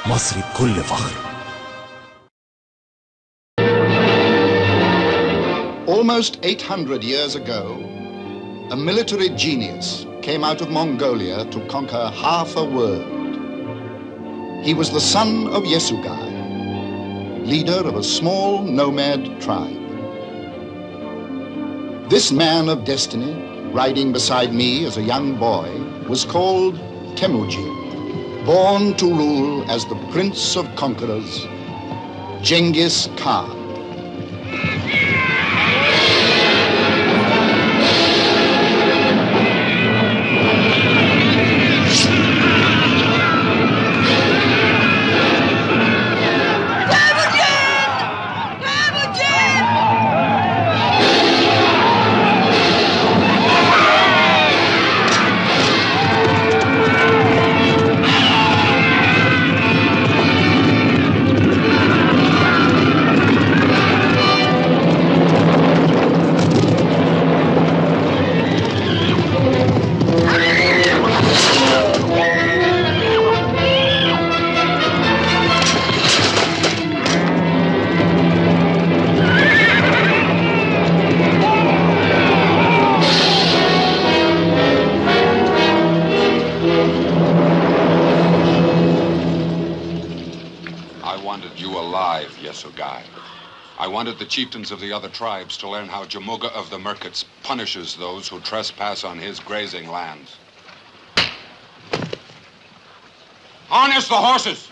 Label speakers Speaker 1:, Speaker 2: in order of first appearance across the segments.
Speaker 1: مصري بكل فخر.
Speaker 2: Almost 800 years ago, a military genius came out of Mongolia to conquer half a world. He was the son of Yesugai, leader of a small nomad tribe. This man of destiny, riding beside me as a young boy, was called Temujin, born to rule as the prince of conquerors, Genghis Khan.
Speaker 3: I wanted the chieftains of the other tribes to learn how Jamoga of the Merkits punishes those who trespass on his grazing lands. Harness the horses!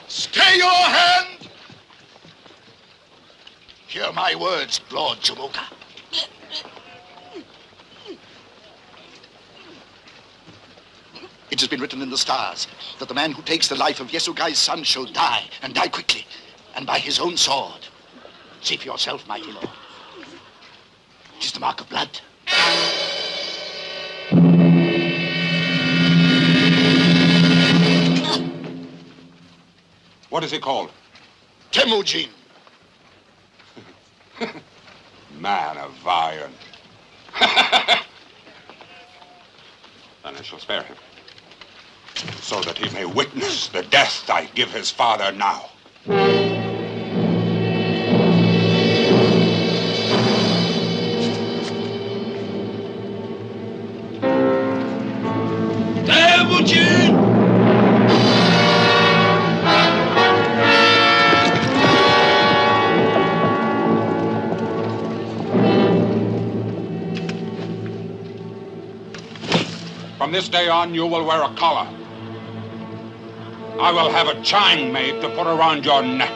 Speaker 2: Stay your hand! Hear my words, Lord Jamoga. It has been written in the stars that the man who takes the life of Yesugai's son shall die, and die quickly, and by his own sword. See for yourself, mighty lord. It is the mark of blood.
Speaker 3: What is he called?
Speaker 2: Temujin.
Speaker 3: Man of iron. Then I shall spare him, so that he may witness the death I give his father now.
Speaker 2: Temujin!
Speaker 3: From this day on, you will wear a collar. I will have a chain made to put around your neck.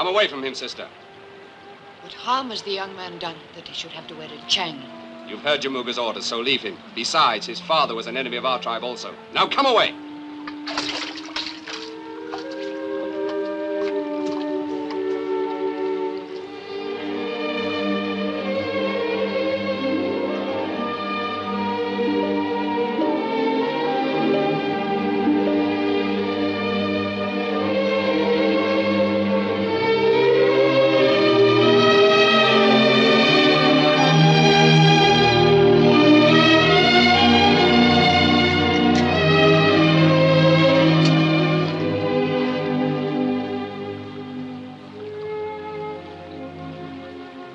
Speaker 1: Come away from him, sister.
Speaker 4: What harm has the young man done that he should have to wear a chang?
Speaker 1: You've heard Jamuga's orders, so leave him. Besides, his father was an enemy of our tribe also. Now come away!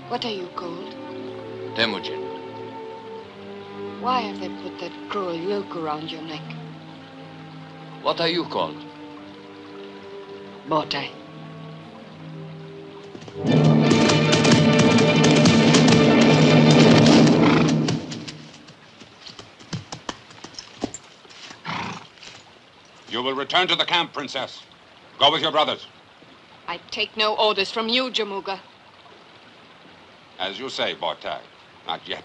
Speaker 4: What are you called?
Speaker 5: Temujin.
Speaker 4: Why have they put that cruel yoke around your neck?
Speaker 5: What are you called?
Speaker 4: Botai.
Speaker 3: You will return to the camp, Princess. Go with your brothers.
Speaker 4: I take no orders from you, Jamuga.
Speaker 3: As you say, Botai. Not yet.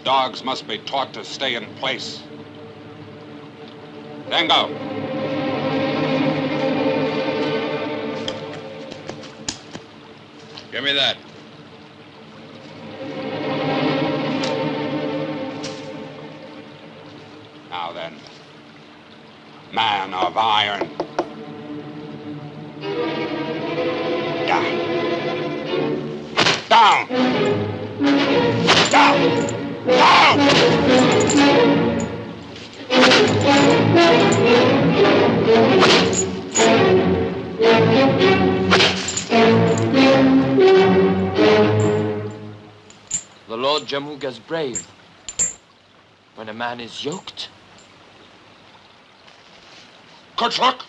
Speaker 3: Dogs must be taught to stay in place. Then go.
Speaker 5: Give me that.
Speaker 3: Now then, man of iron. Down. Down! Down!
Speaker 5: The Lord Jamuga's brave. When a man is yoked.
Speaker 3: Good luck!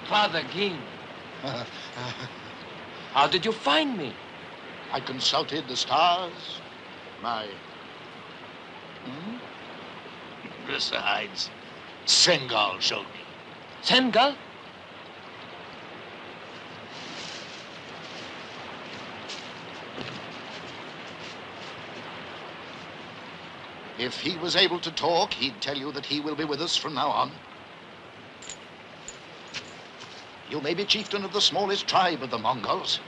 Speaker 5: Father Ging. How did you find me?
Speaker 2: I consulted the stars. Besides, Sengal showed me.
Speaker 5: Sengal?
Speaker 2: If he was able to talk, he'd tell you that he will be with us from now on. You may be chieftain of the smallest tribe of the Mongols.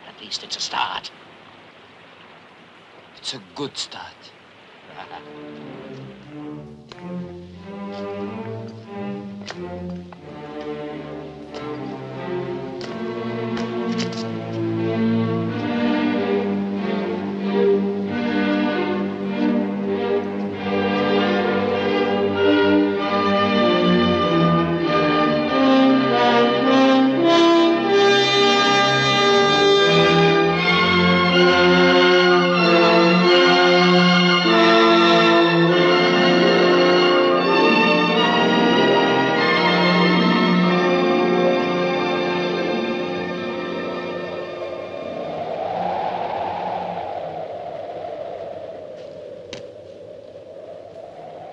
Speaker 2: At least it's a start.
Speaker 5: It's a good start.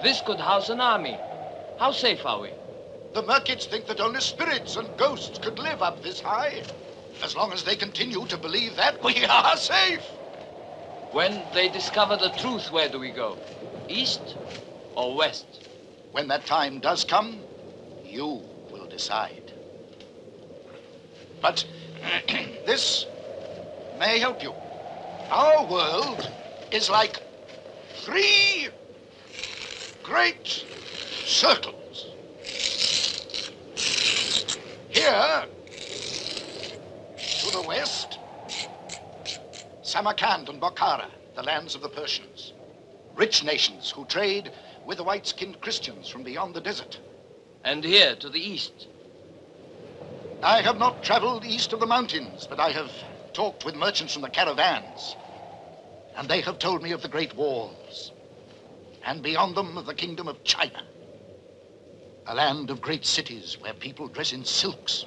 Speaker 5: This could house an army. How safe are we?
Speaker 2: The Merkits think that only spirits and ghosts could live up this high. As long as they continue to believe that, we are safe.
Speaker 5: When they discover the truth, where do we go? East or west?
Speaker 2: When that time does come, you will decide. But this may help you. Our world is like 3 great circles. Here, to the west, Samarkand and Bokhara, the lands of the Persians. Rich nations who trade with the white-skinned Christians from beyond the desert.
Speaker 5: And here, to the east?
Speaker 2: I have not traveled east of the mountains, but I have talked with merchants from the caravans. And they have told me of the Great Walls. And beyond them of the kingdom of China. A land of great cities where people dress in silks.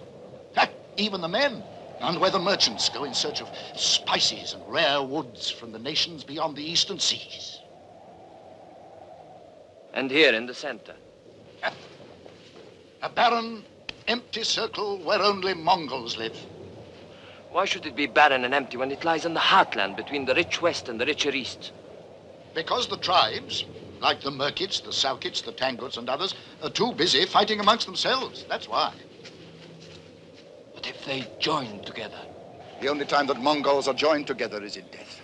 Speaker 2: Even the men. And where the merchants go in search of spices and rare woods from the nations beyond the eastern seas.
Speaker 5: And here in the center?
Speaker 2: A barren, empty circle where only Mongols live.
Speaker 5: Why should it be barren and empty when it lies in the heartland between the rich west and the richer east?
Speaker 2: Because the tribes, like the Merkits, the Salkits, the Tanguts, and others, are too busy fighting amongst themselves. That's why.
Speaker 5: But if they join together?
Speaker 2: The only time that Mongols are joined together is in death.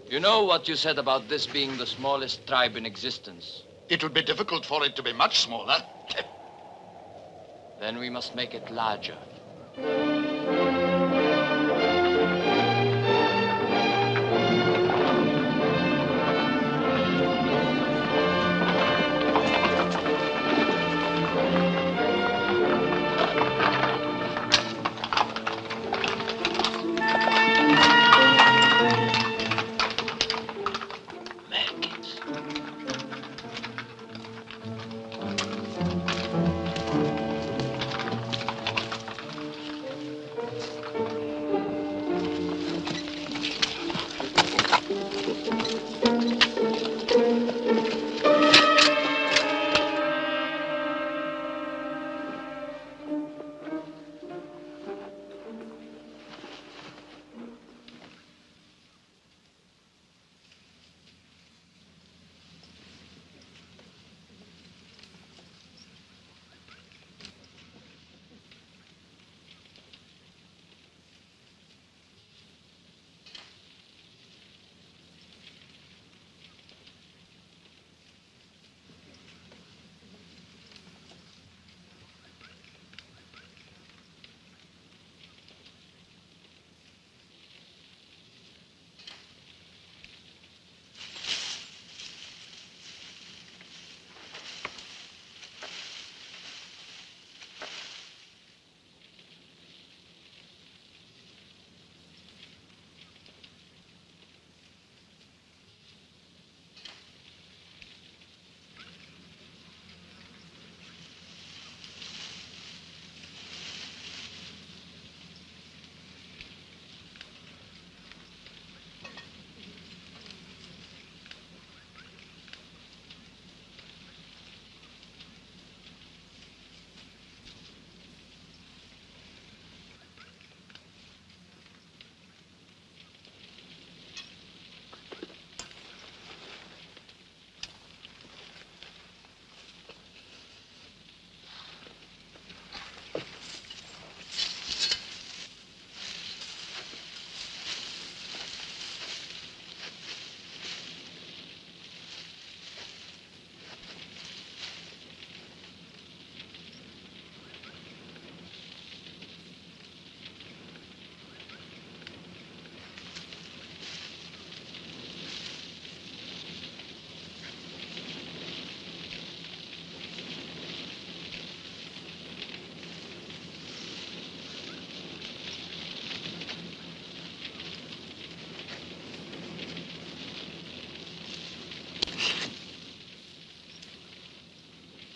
Speaker 5: You know what you said about this being the smallest tribe in existence?
Speaker 2: It would be difficult for it to be much smaller.
Speaker 5: Then we must make it larger.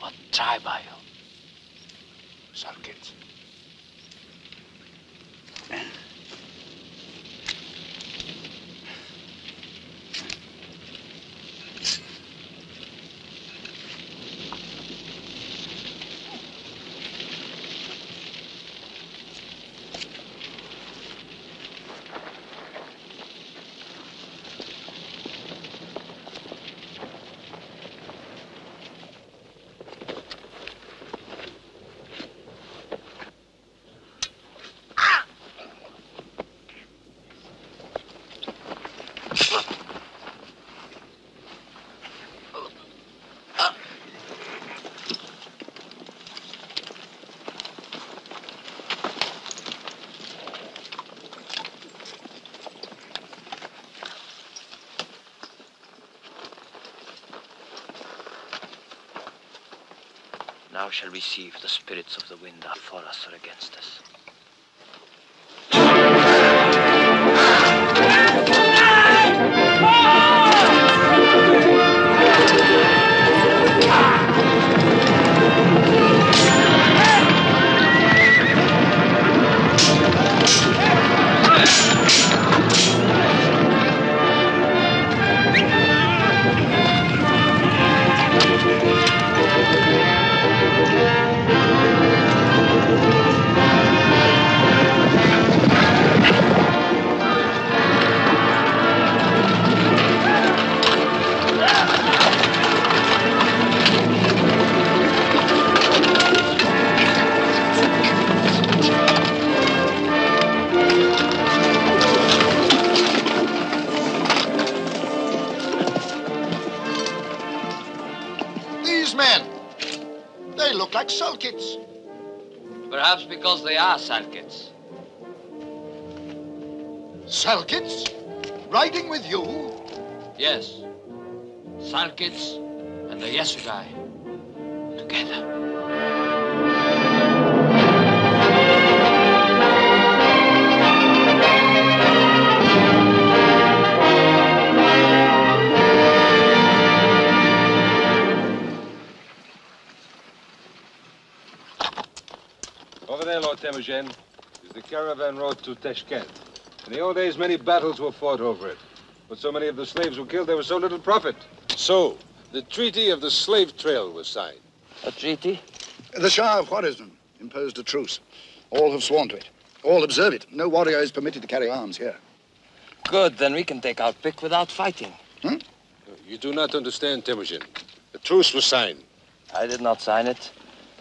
Speaker 5: What tribe are you?
Speaker 3: Salkids.
Speaker 5: Now shall we see if the spirits of the wind are for us or against us.
Speaker 2: These men, they look like sulkids.
Speaker 5: Perhaps because they are Salkids.
Speaker 2: Sulkids? Riding with you?
Speaker 5: Yes. Salkids and the Yesugai together.
Speaker 6: Over there, Lord Temujin, is the caravan road to Tashkent. In the old days, many battles were fought over it. But so many of the slaves were killed, there was so little profit. So, the Treaty of the Slave Trail was signed.
Speaker 5: A treaty?
Speaker 2: The Shah of Khwarizm imposed a truce. All have sworn to it. All observe it. No warrior is permitted to carry arms here.
Speaker 5: Good, then we can take our pick without fighting.
Speaker 6: You do not understand, Temujin. The truce was signed.
Speaker 5: I did not sign it.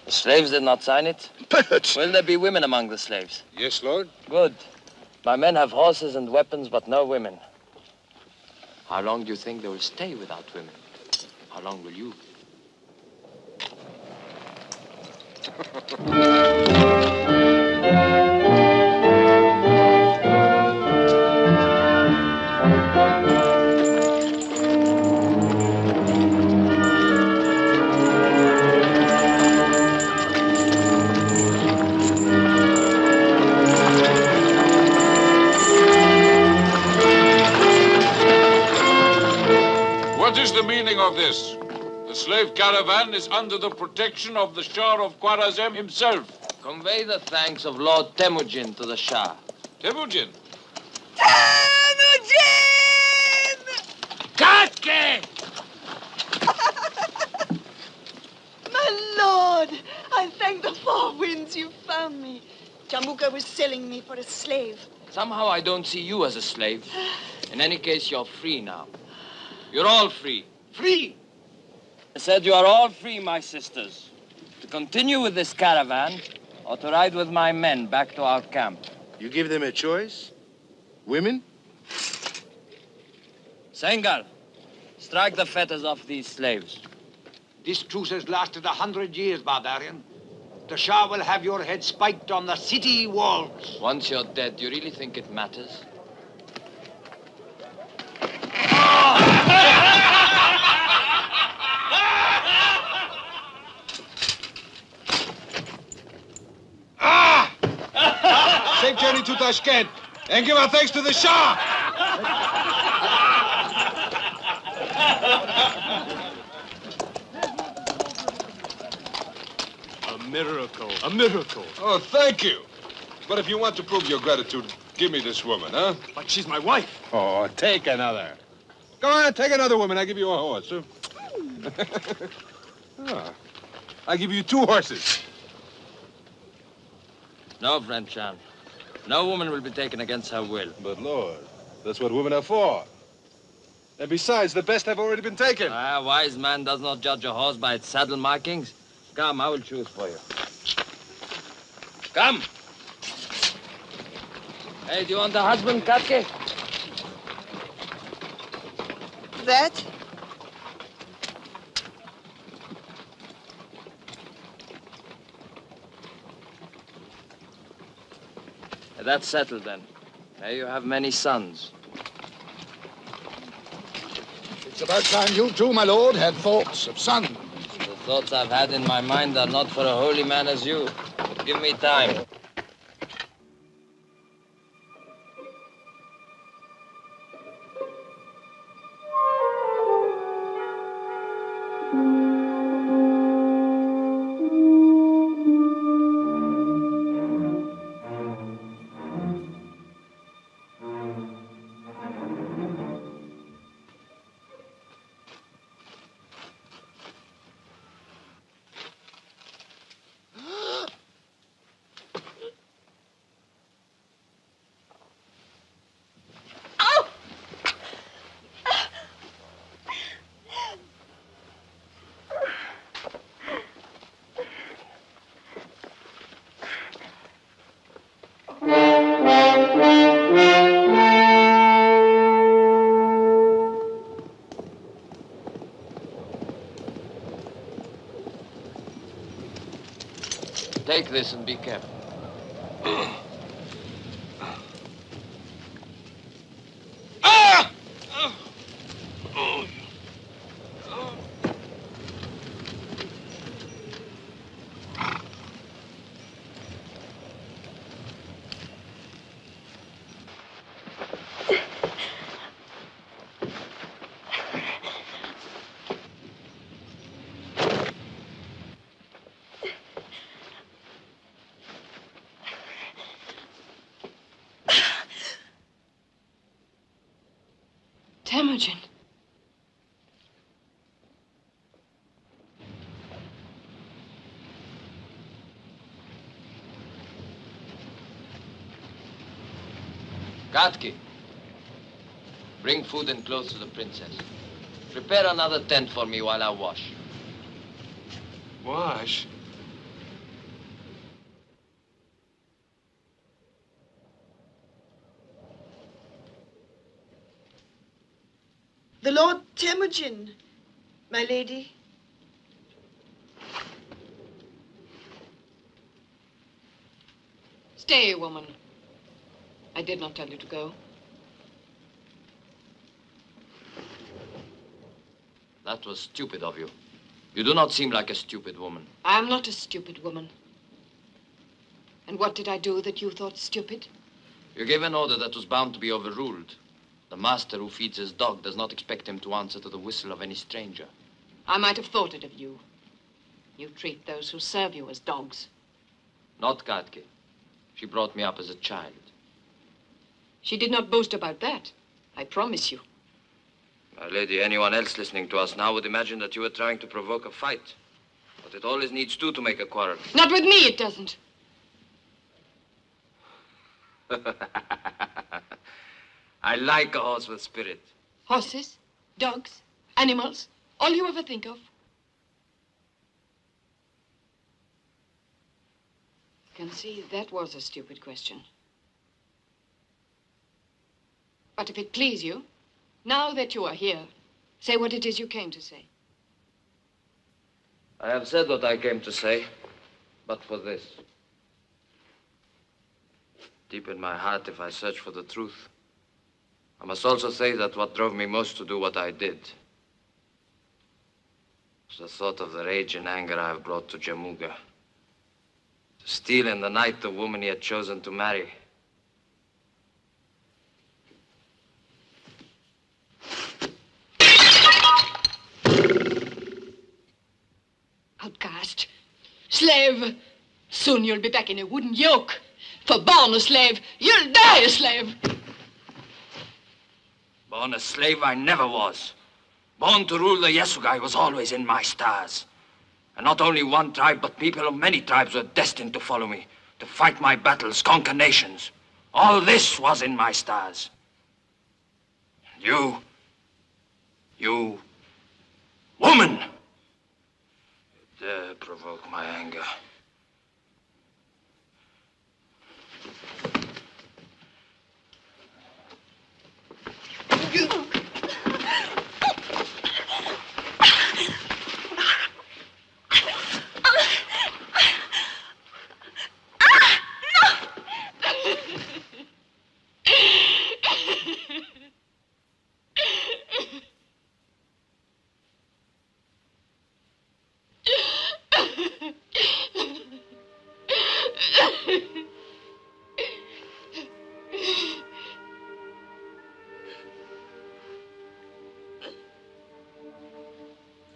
Speaker 5: The slaves did not sign it.
Speaker 2: But
Speaker 5: Will there be women among the slaves?
Speaker 6: Yes, Lord?
Speaker 5: Good. My men have horses and weapons, but no women. How long do you think they will stay without women? How long will you?
Speaker 7: What is the meaning of this? The slave caravan is under the protection of the Shah of Khwarazm himself.
Speaker 5: Convey the thanks of Lord Temujin to the Shah.
Speaker 7: Temujin?
Speaker 8: Temujin!
Speaker 5: Katke!
Speaker 8: My lord, I thank the four winds you found me. Jamuka was selling me for a slave.
Speaker 5: Somehow I don't see you as a slave. In any case, you're free now. You're all free. Free! I said you are all free, my sisters, to continue with this caravan or to ride with my men back to our camp.
Speaker 9: You give them a choice? Women?
Speaker 5: Sengal, strike the fetters off these slaves.
Speaker 10: This truce has lasted 100 years, barbarian. The Shah will have your head spiked on the city walls.
Speaker 5: Once you're dead, do you really think it matters?
Speaker 6: Safe journey to Tashkent, and give our thanks to the Shah!
Speaker 9: miracle. A miracle.
Speaker 6: Oh, thank you. But if you want to prove your gratitude, give me this woman, huh?
Speaker 9: But she's my wife.
Speaker 6: Oh, take another. Go on, take another woman. I give you a horse. Huh? Ah, I give you 2 horses.
Speaker 5: No, friend Chan. No woman will be taken against her will.
Speaker 6: But, Lord, that's what women are for. And besides, the best have already been taken.
Speaker 5: A wise man does not judge a horse by its saddle markings. Come, I will choose for you. Come. Hey, do you want a husband, Katke?
Speaker 8: That?
Speaker 5: That's settled, then. May you have many sons.
Speaker 2: It's about time you too, my lord, had thoughts of sons.
Speaker 5: The thoughts I've had in my mind are not for a holy man as you. But give me time. Take this and be careful.
Speaker 4: Temujin.
Speaker 5: Katki, bring food and clothes to the princess. Prepare another tent for me while I wash.
Speaker 6: Wash?
Speaker 8: The Lord Temujin, my lady.
Speaker 4: Stay, woman. I did not tell you to go.
Speaker 5: That was stupid of you. You do not seem like a stupid woman.
Speaker 4: I am not a stupid woman. And what did I do that you thought stupid?
Speaker 5: You gave an order that was bound to be overruled. The master who feeds his dog does not expect him to answer to the whistle of any stranger.
Speaker 4: I might have thought it of you. You treat those who serve you as dogs.
Speaker 5: Not Katke. She brought me up as a child.
Speaker 4: She did not boast about that, I promise you.
Speaker 5: My lady, anyone else listening to us now would imagine that you were trying to provoke a fight. But it always needs two to make a quarrel.
Speaker 4: Not with me, it doesn't.
Speaker 5: I like a horse with spirit.
Speaker 4: Horses, dogs, animals, all you ever think of. You can see that was a stupid question. But if it please you, now that you are here, say what it is you came to say.
Speaker 5: I have said what I came to say, but for this. Deep in my heart, if I search for the truth, I must also say that what drove me most to do what I did was the thought of the rage and anger I have brought to Jamuga. To steal in the night the woman he had chosen to marry.
Speaker 4: Outcast, Slave, soon you'll be back in a wooden yoke. For born a slave, you'll die a slave.
Speaker 5: Born a slave I never was. Born to rule the Yasugai was always in my stars. And not only one tribe, but people of many tribes were destined to follow me, to fight my battles, conquer nations. All this was in my stars. And you, woman, you dare provoke my anger.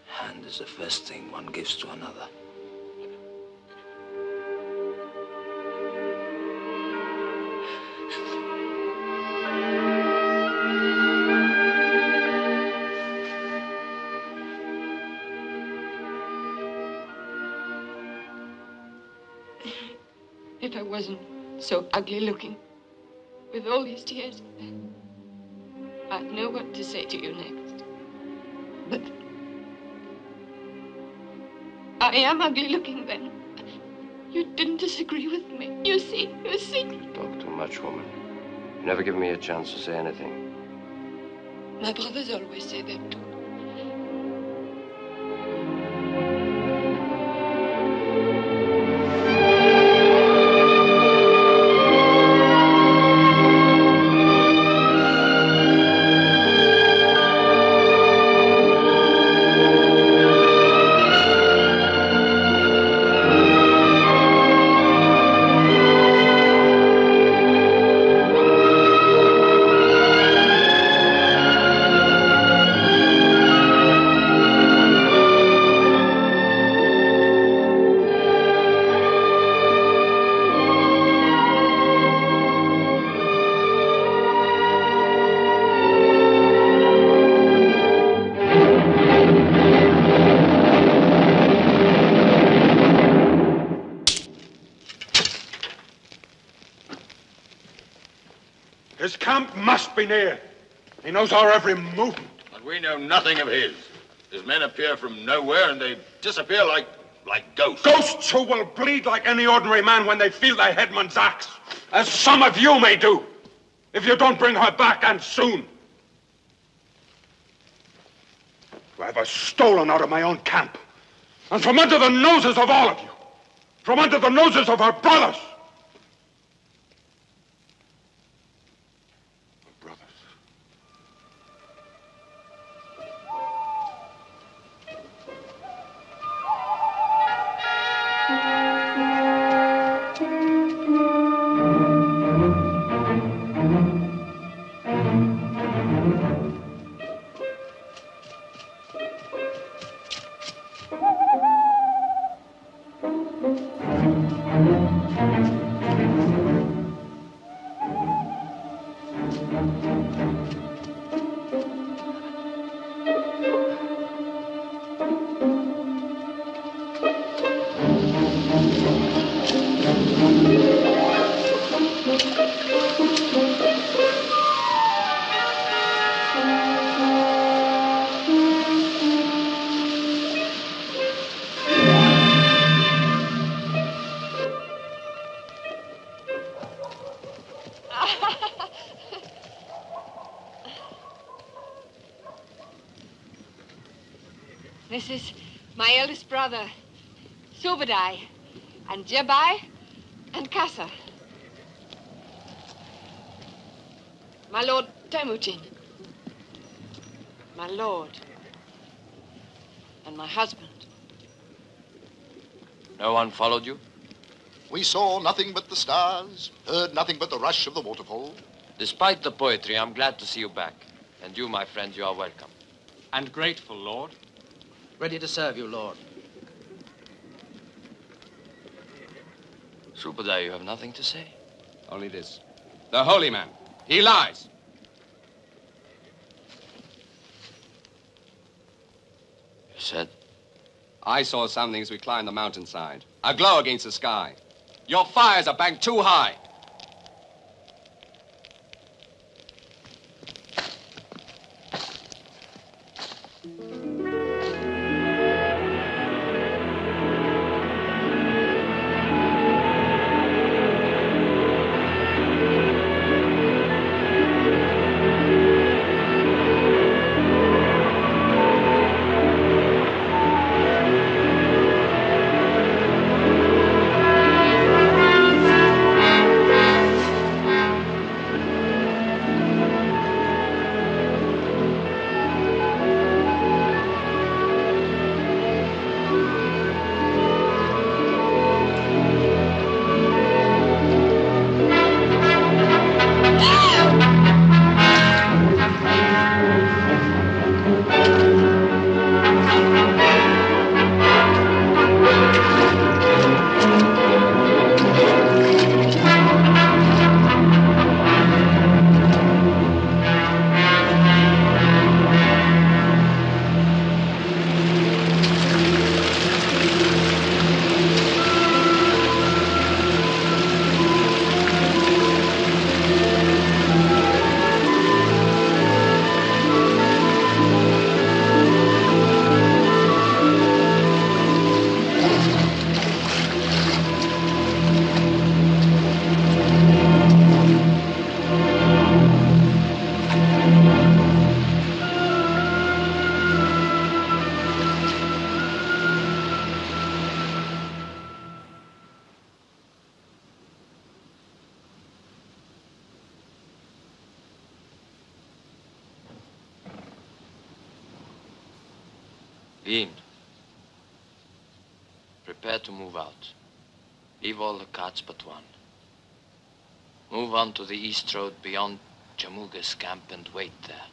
Speaker 5: Hand is the first thing one gives to another.
Speaker 4: If I wasn't so ugly looking, with all these tears, I'd know what to say to you next. But I am ugly looking then. You didn't disagree with me. You see.
Speaker 5: You talk too much, woman. You never give me a chance to say anything.
Speaker 4: My brothers always say that too.
Speaker 3: His camp must be near. He knows our every movement.
Speaker 9: But we know nothing of his. His men appear from nowhere and they disappear like ghosts.
Speaker 3: Ghosts who will bleed like any ordinary man when they feel their headman's axe. As some of you may do, if you don't bring her back, and soon. To have her stolen out of my own camp. And from under the noses of all of you. From under the noses of her brothers.
Speaker 4: This is my eldest brother, Subadai, and Jabai, and Kasa. My lord Temujin, my lord, and my husband.
Speaker 5: No one followed you?
Speaker 2: We saw nothing but the stars, heard nothing but the rush of the waterfall.
Speaker 5: Despite the poetry, I'm glad to see you back. And you, my friend, you are welcome.
Speaker 11: And grateful, Lord.
Speaker 12: Ready to serve you, Lord.
Speaker 5: Subadar, you have nothing to say?
Speaker 1: Only this. The holy man. He lies.
Speaker 5: You said?
Speaker 1: I saw something as we climbed the mountainside. A glow against the sky. Your fires are banked too high.
Speaker 5: Dean, prepare to move out. Leave all the carts but one. Move on to the east road beyond Jamuga's camp and wait there.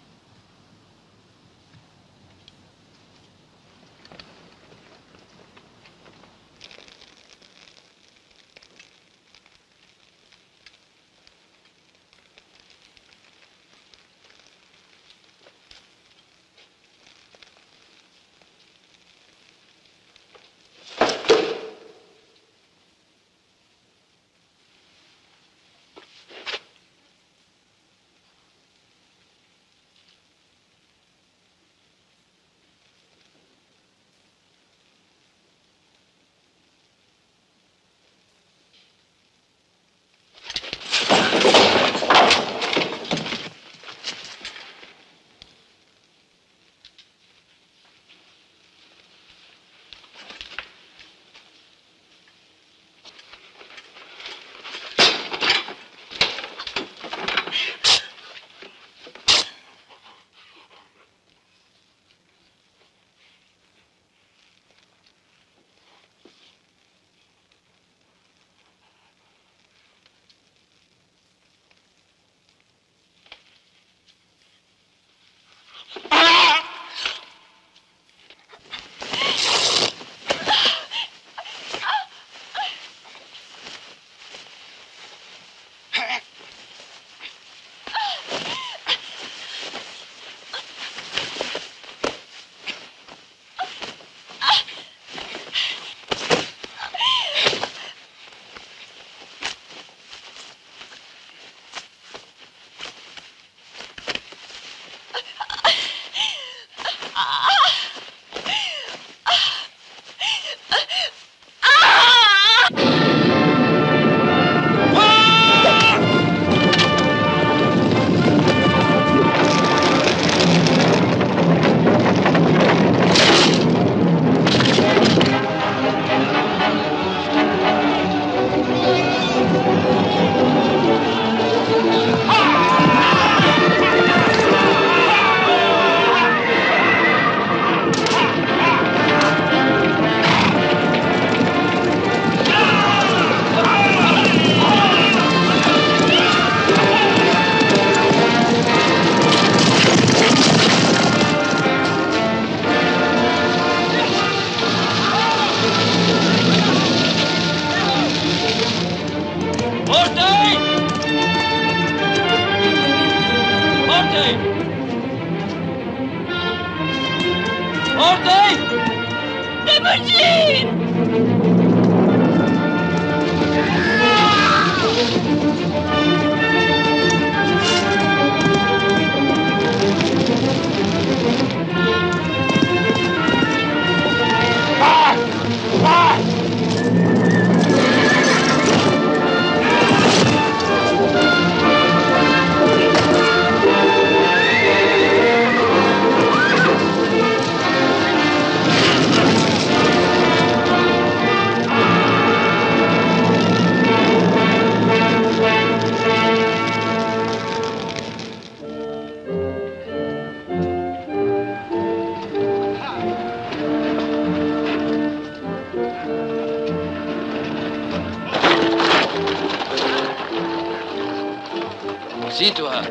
Speaker 5: See to her.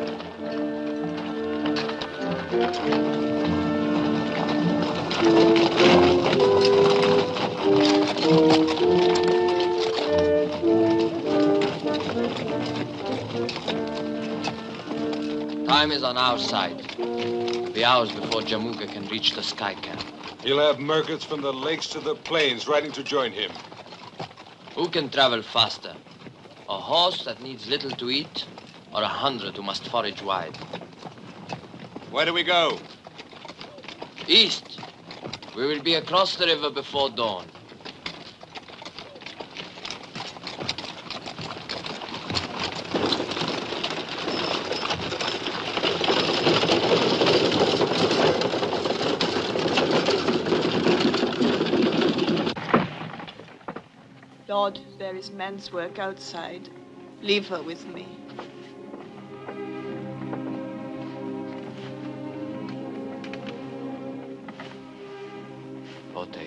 Speaker 5: Time is on our side. It'll be hours before Jamuka can reach the sky camp.
Speaker 6: He'll have merchants from the lakes to the plains riding to join him.
Speaker 5: Who can travel faster? A horse that needs little to eat, or 100 who must forage wide?
Speaker 1: Where do we go?
Speaker 5: East. We will be across the river before dawn.
Speaker 8: Lord, there is man's work outside. Leave her with me.
Speaker 5: Ote.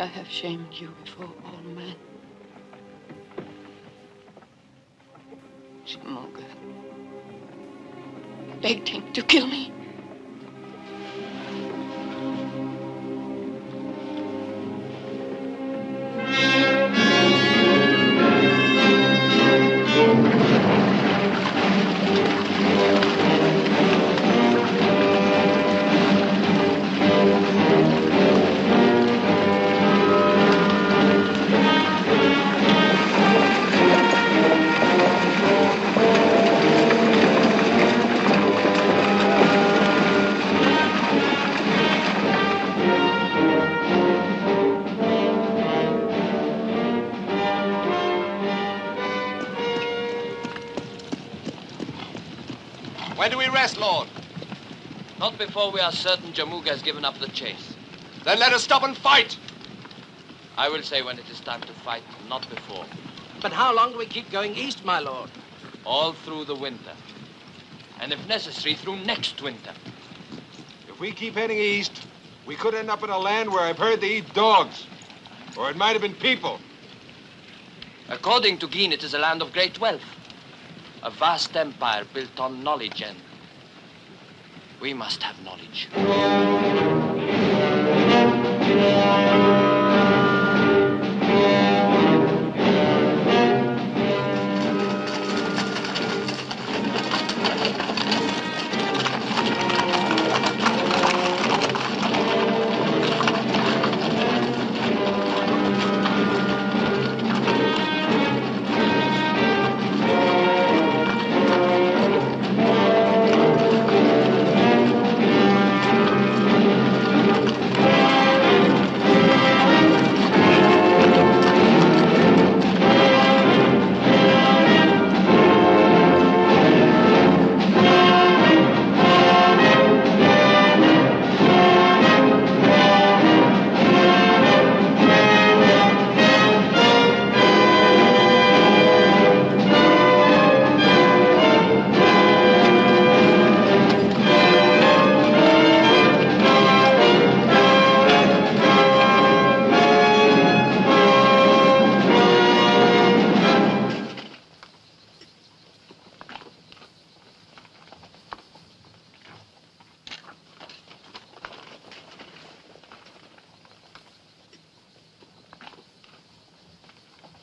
Speaker 4: I have shamed you before all men. Jamuka begged him to kill me.
Speaker 1: When do we rest, Lord?
Speaker 5: Not before we are certain Jamuka has given up the chase.
Speaker 1: Then let us stop and fight.
Speaker 5: I will say when it is time to fight, not before.
Speaker 11: But how long do we keep going east, my lord?
Speaker 5: All through the winter. And if necessary, through next winter.
Speaker 6: If we keep heading east, we could end up in a land where I've heard they eat dogs. Or it might have been people.
Speaker 5: According to Geen, it is a land of great wealth. A vast empire built on knowledge, and we must have knowledge.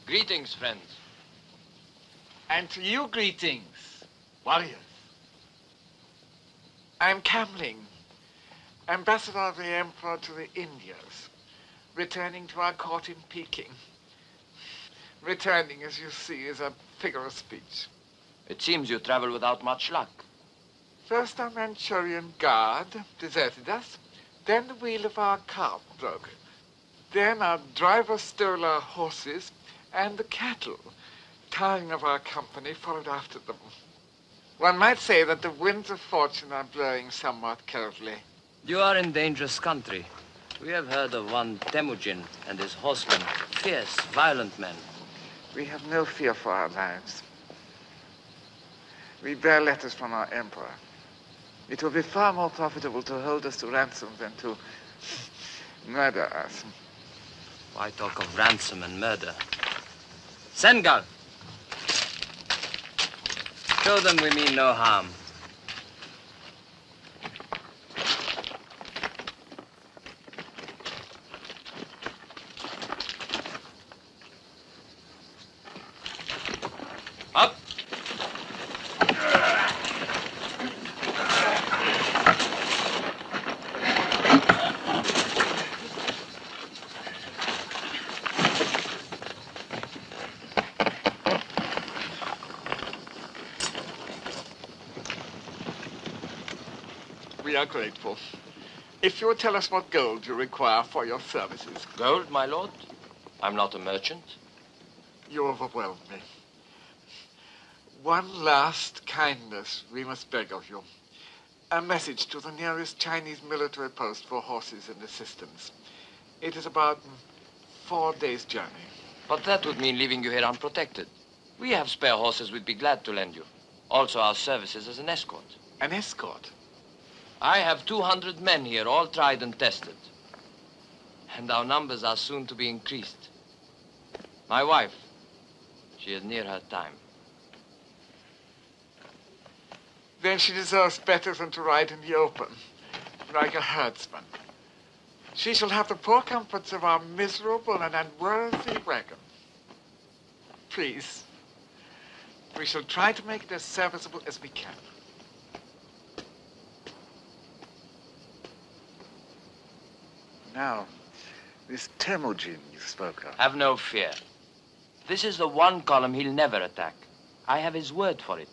Speaker 5: Greetings, friends.
Speaker 12: And to you greetings, warriors. I'm Camling, ambassador of the Emperor to the Indias, returning to our court in Peking. Returning, as you see, is a figure of speech.
Speaker 5: It seems you travel without much luck.
Speaker 12: First our Manchurian guard deserted us, then the wheel of our cart broke. Then our driver stole our horses, and the cattle, tiring of our company, followed after them. One might say that the winds of fortune are blowing somewhat coldly.
Speaker 5: You are in dangerous country. We have heard of one Temujin and his horsemen, fierce, violent men.
Speaker 12: We have no fear for our lives. We bear letters from our emperor. It will be far more profitable to hold us to ransom than to murder us.
Speaker 5: Why talk of ransom and murder? Sengal. Show them we mean no harm. Up.
Speaker 12: We are grateful. If you will tell us what gold you require for your services.
Speaker 5: Gold, my lord? I'm not a merchant.
Speaker 12: You overwhelm me. One last kindness we must beg of you. A message to the nearest Chinese military post for horses and assistance. It is about 4 days' journey.
Speaker 5: But that would mean leaving you here unprotected. We have spare horses we'd be glad to lend you. Also our services as an escort.
Speaker 12: An escort?
Speaker 5: I have 200 men here, all tried and tested. And our numbers are soon to be increased. My wife, she is near her time.
Speaker 12: Then she deserves better than to ride in the open, like a herdsman. She shall have the poor comforts of our miserable and unworthy wagon. Please, we shall try to make it as serviceable as we can. Now, this Temujin you spoke of.
Speaker 5: Have no fear. This is the one column he'll never attack. I have his word for it.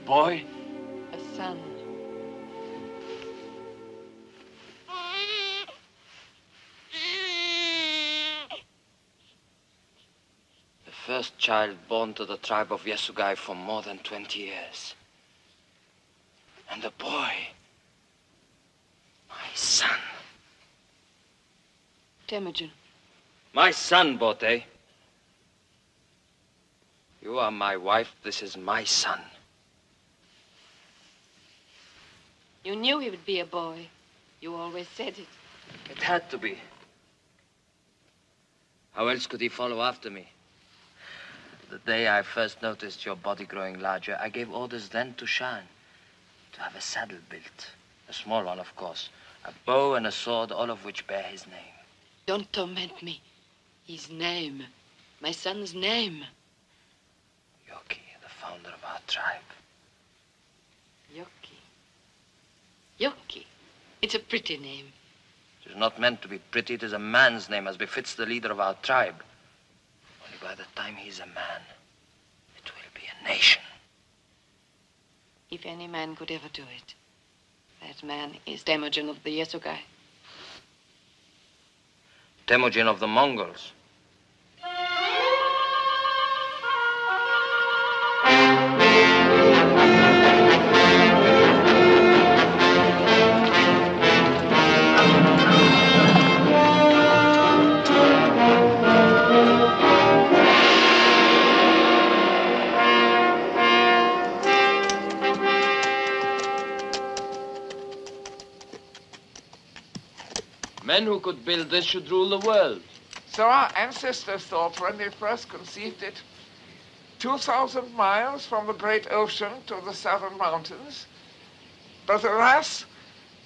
Speaker 5: Boy?
Speaker 4: A son.
Speaker 5: The first child born to the tribe of Yasugai for more than 20 years. And the boy, my son.
Speaker 4: Temujin.
Speaker 5: My son, Bote. You are my wife, this is my son.
Speaker 4: You knew he would be a boy. You always said it.
Speaker 5: It had to be. How else could he follow after me? The day I first noticed your body growing larger, I gave orders then to Shan to have a saddle built. A small one, of course. A bow and a sword, all of which bear his name.
Speaker 4: Don't torment me. His name. My son's name.
Speaker 5: Yoki, the founder of our tribe.
Speaker 4: Yoki. Yoki. It's a pretty name.
Speaker 5: It is not meant to be pretty. It is a man's name, as befits the leader of our tribe. Only by the time he's a man, it will be a nation.
Speaker 4: If any man could ever do it, that man is Temujin of the Yasugai.
Speaker 5: Temujin of the Mongols. Men who could build this should rule the world.
Speaker 12: So our ancestors thought when they first conceived it. 2,000 miles from the great ocean to the southern mountains. But alas,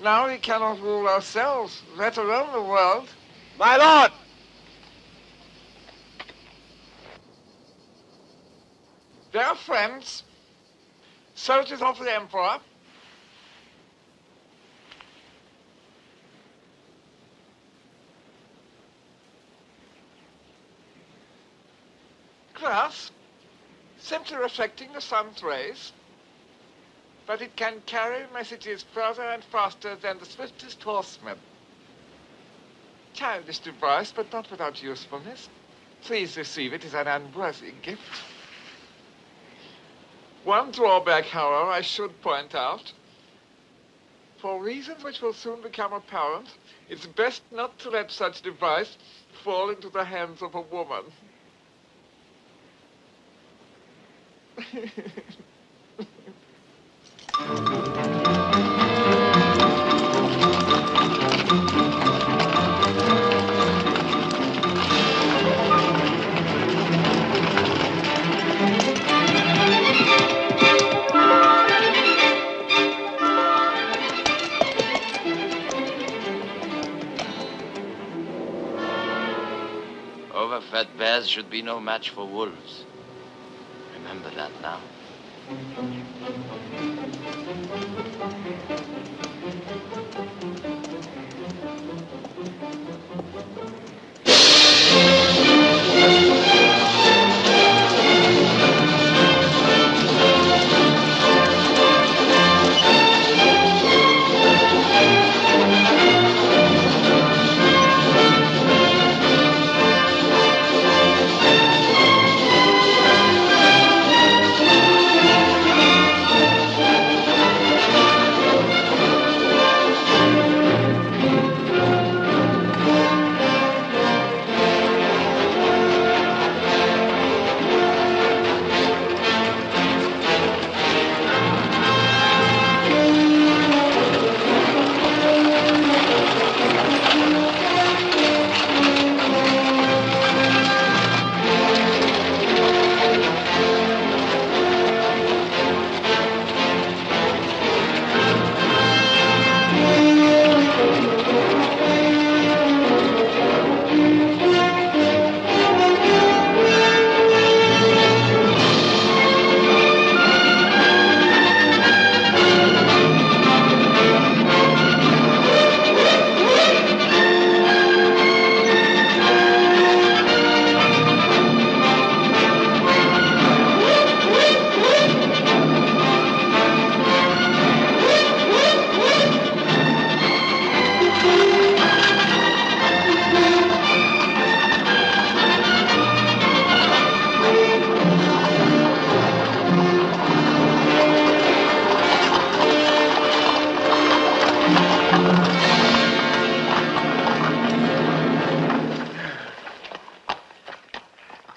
Speaker 12: now we cannot rule ourselves, let alone the world.
Speaker 13: My lord!
Speaker 12: Dear friends, soldiers of the Emperor, glass, simply reflecting the sun's rays, but it can carry messages further and faster than the swiftest horseman. Childish device, but not without usefulness. Please receive it as an unworthy gift. One drawback, however, I should point out. For reasons which will soon become apparent, it's best not to let such device fall into the hands of a woman.
Speaker 5: Overfed bears should be no match for wolves. Remember that now.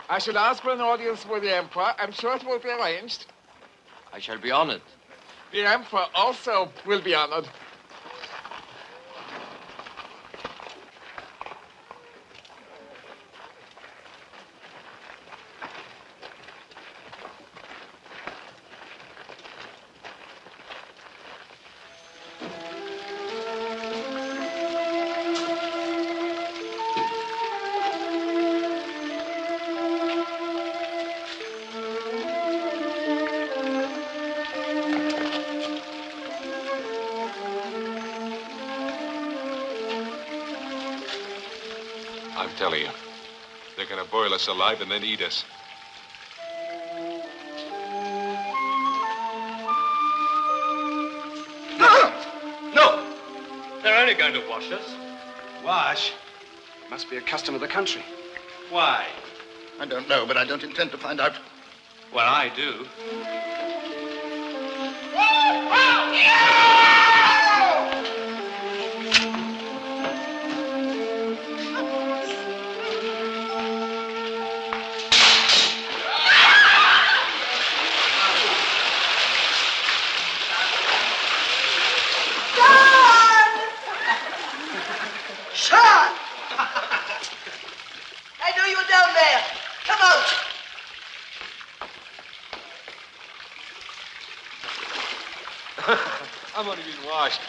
Speaker 12: I should ask for an audience with the Emperor. I'm sure it will be arranged.
Speaker 5: I shall be honored.
Speaker 12: The Emperor also will be honored.
Speaker 6: I'm telling you, they're gonna boil us alive and then eat us.
Speaker 1: No! They're only going to wash us.
Speaker 14: Wash? Must be a custom of the country.
Speaker 1: Why?
Speaker 2: I don't know, but I don't intend to find out.
Speaker 1: Well, I do.
Speaker 8: Shut
Speaker 6: I'm only being washed.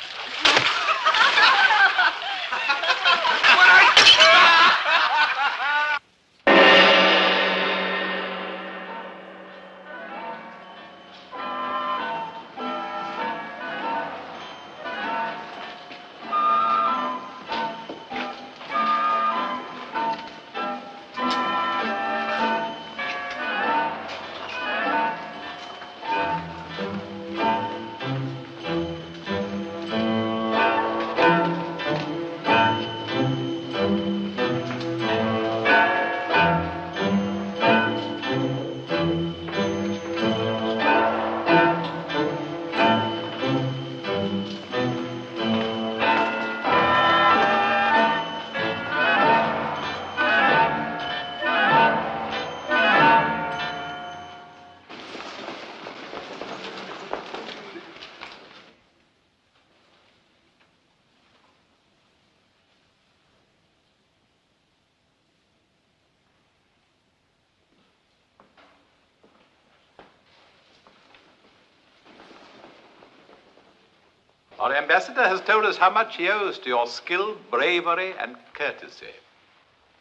Speaker 13: Our ambassador has told us how much he owes to your skill, bravery, and courtesy.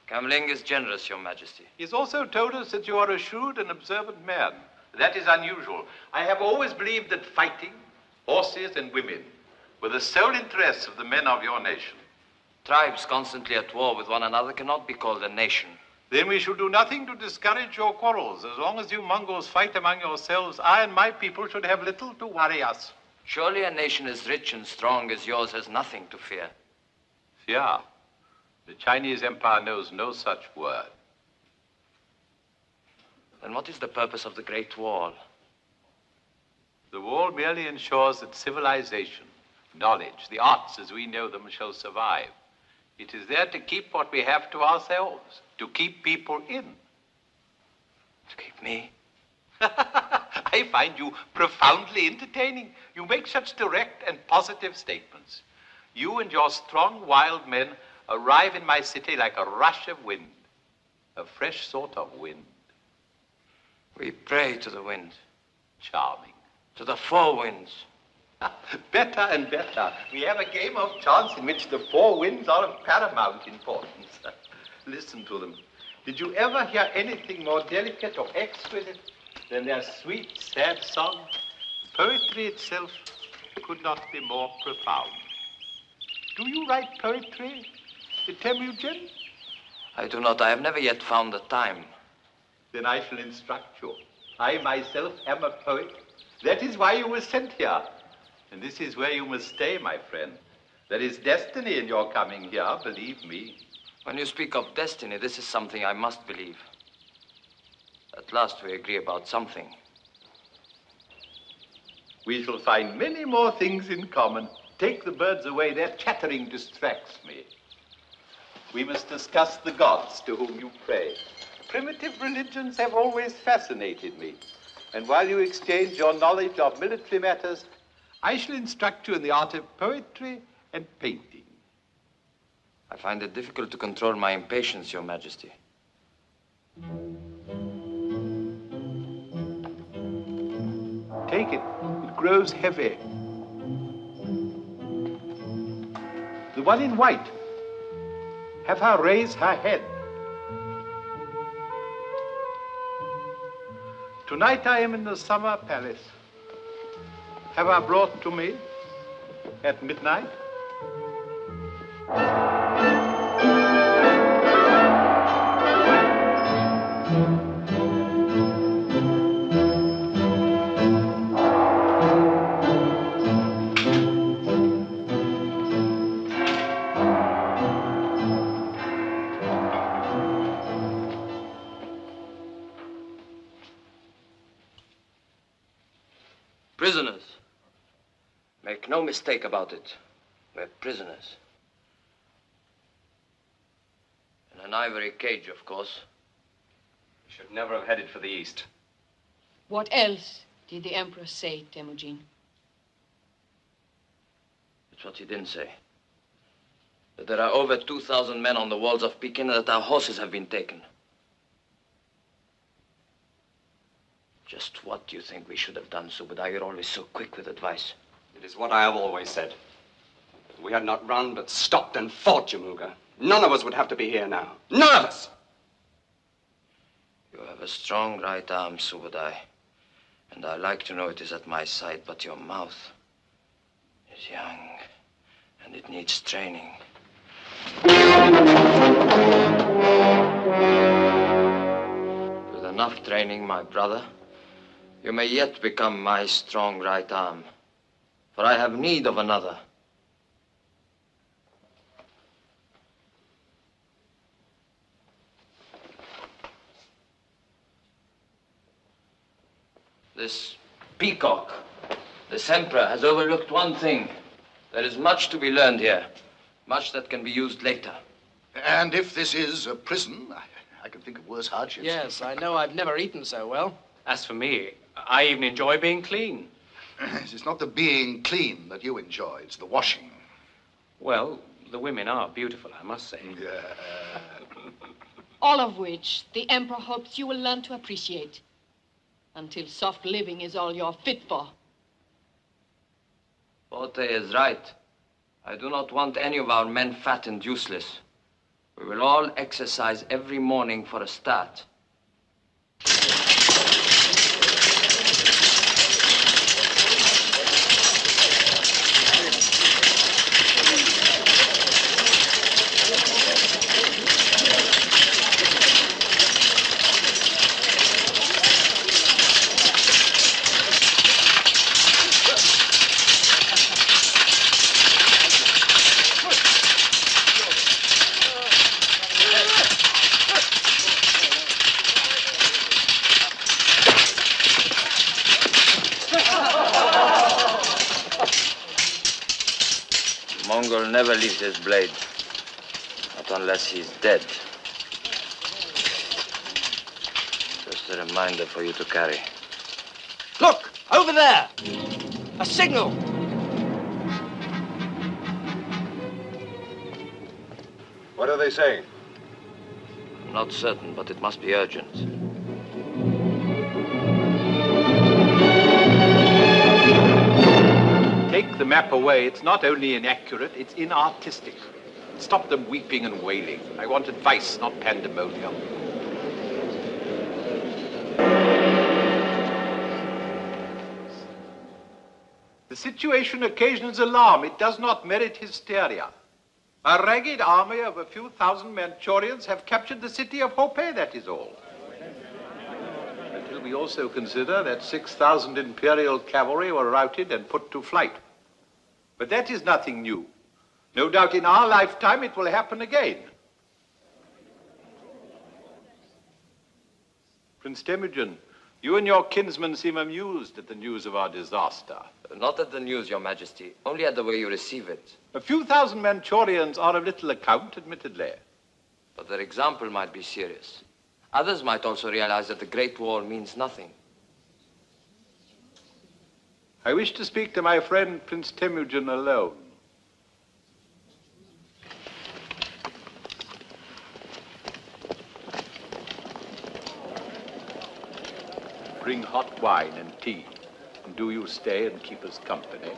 Speaker 5: Kamling is generous, Your Majesty.
Speaker 13: He's also told us that you are a shrewd and observant man. That is unusual. I have always believed that fighting, horses, and women were the sole interests of the men of your nation.
Speaker 5: Tribes constantly at war with one another cannot be called a nation.
Speaker 13: Then we should do nothing to discourage your quarrels. As long as you Mongols fight among yourselves, I and my people should have little to worry us.
Speaker 5: Surely a nation as rich and strong as yours has nothing to fear.
Speaker 13: Fear? The Chinese Empire knows no such word.
Speaker 5: Then what is the purpose of the Great Wall?
Speaker 13: The wall merely ensures that civilization, knowledge, the arts as we know them shall survive. It is there to keep what we have to ourselves, to keep people in.
Speaker 5: To keep me?
Speaker 13: I find you profoundly entertaining. You make such direct and positive statements. You and your strong, wild men arrive in my city like a rush of wind, a fresh sort of wind.
Speaker 5: We pray to the wind.
Speaker 13: Charming.
Speaker 5: To the four winds.
Speaker 13: Better and better. We have a game of chance in which the four winds are of paramount importance. Listen to them. Did you ever hear anything more delicate or exquisite than their sweet, sad song? Poetry itself could not be more profound. Do you write poetry, Temujin?
Speaker 5: I do not. I have never yet found the time.
Speaker 13: Then I shall instruct you. I myself am a poet. That is why you were sent here. And this is where you must stay, my friend. There is destiny in your coming here, believe me.
Speaker 5: When you speak of destiny, this is something I must believe. At last we agree about something.
Speaker 13: We shall find many more things in common. Take the birds away. Their chattering distracts me. We must discuss the gods to whom you pray. Primitive religions have always fascinated me. And while you exchange your knowledge of military matters, I shall instruct you in the art of poetry and painting.
Speaker 5: I find it difficult to control my impatience, Your Majesty.
Speaker 13: Take it. It grows heavy. The one in white. Have her raise her head. Tonight I am in the summer palace. Have her brought to me at midnight.
Speaker 5: Prisoners. Make no mistake about it. We're prisoners. In an ivory cage, of course.
Speaker 14: We should never have headed for the east.
Speaker 4: What else did the Emperor say, Temujin?
Speaker 5: It's what he didn't say. That there are over 2,000 men on the walls of Peking and that our horses have been taken. Just what do you think we should have done, Subadar? You're always so quick with advice.
Speaker 1: is what I have always said. If we had not run but stopped and fought Jamuga, none of us would have to be here now. None of us!
Speaker 5: You have a strong right arm, Subadai. And I like to know it is at my side, but your mouth is young, and it needs training. With enough training, my brother, you may yet become my strong right arm, for I have need of another. This peacock, this emperor, has overlooked one thing. There is much to be learned here, much that can be used later.
Speaker 2: And if this is a prison, I can think of worse hardships.
Speaker 11: Yes, I know I've never eaten so well.
Speaker 14: As for me, I even enjoy being clean.
Speaker 2: It's not the being clean that you enjoy, it's the washing.
Speaker 14: Well, the women are beautiful, I must say.
Speaker 2: Yeah.
Speaker 15: All of which the Emperor hopes you will learn to appreciate. Until soft living is all you're fit for.
Speaker 5: Forte is right. I do not want any of our men fat and useless. We will all exercise every morning for a start. Mongol never leaves his blade. Not unless he's dead. Just a reminder for you to carry.
Speaker 11: Look! Over there! A signal!
Speaker 6: What are they saying?
Speaker 5: I'm not certain, but it must be urgent.
Speaker 13: Take the map away. It's not only inaccurate, it's inartistic. Stop them weeping and wailing. I want advice, not pandemonium. The situation occasions alarm. It does not merit hysteria. A ragged army of a few thousand Manchurians have captured the city of Hope, that is all. Until we also consider that 6,000 Imperial cavalry were routed and put to flight. But that is nothing new. No doubt in our lifetime it will happen again. Prince Temujin, you and your kinsmen seem amused at the news of our disaster.
Speaker 5: Not at the news, Your Majesty, only at the way you receive it.
Speaker 13: A few thousand Manchurians are of little account, admittedly.
Speaker 5: But their example might be serious. Others might also realize that the Great War means nothing.
Speaker 13: I wish to speak to my friend Prince Temujin alone. Bring hot wine and tea. And do you stay and keep us company?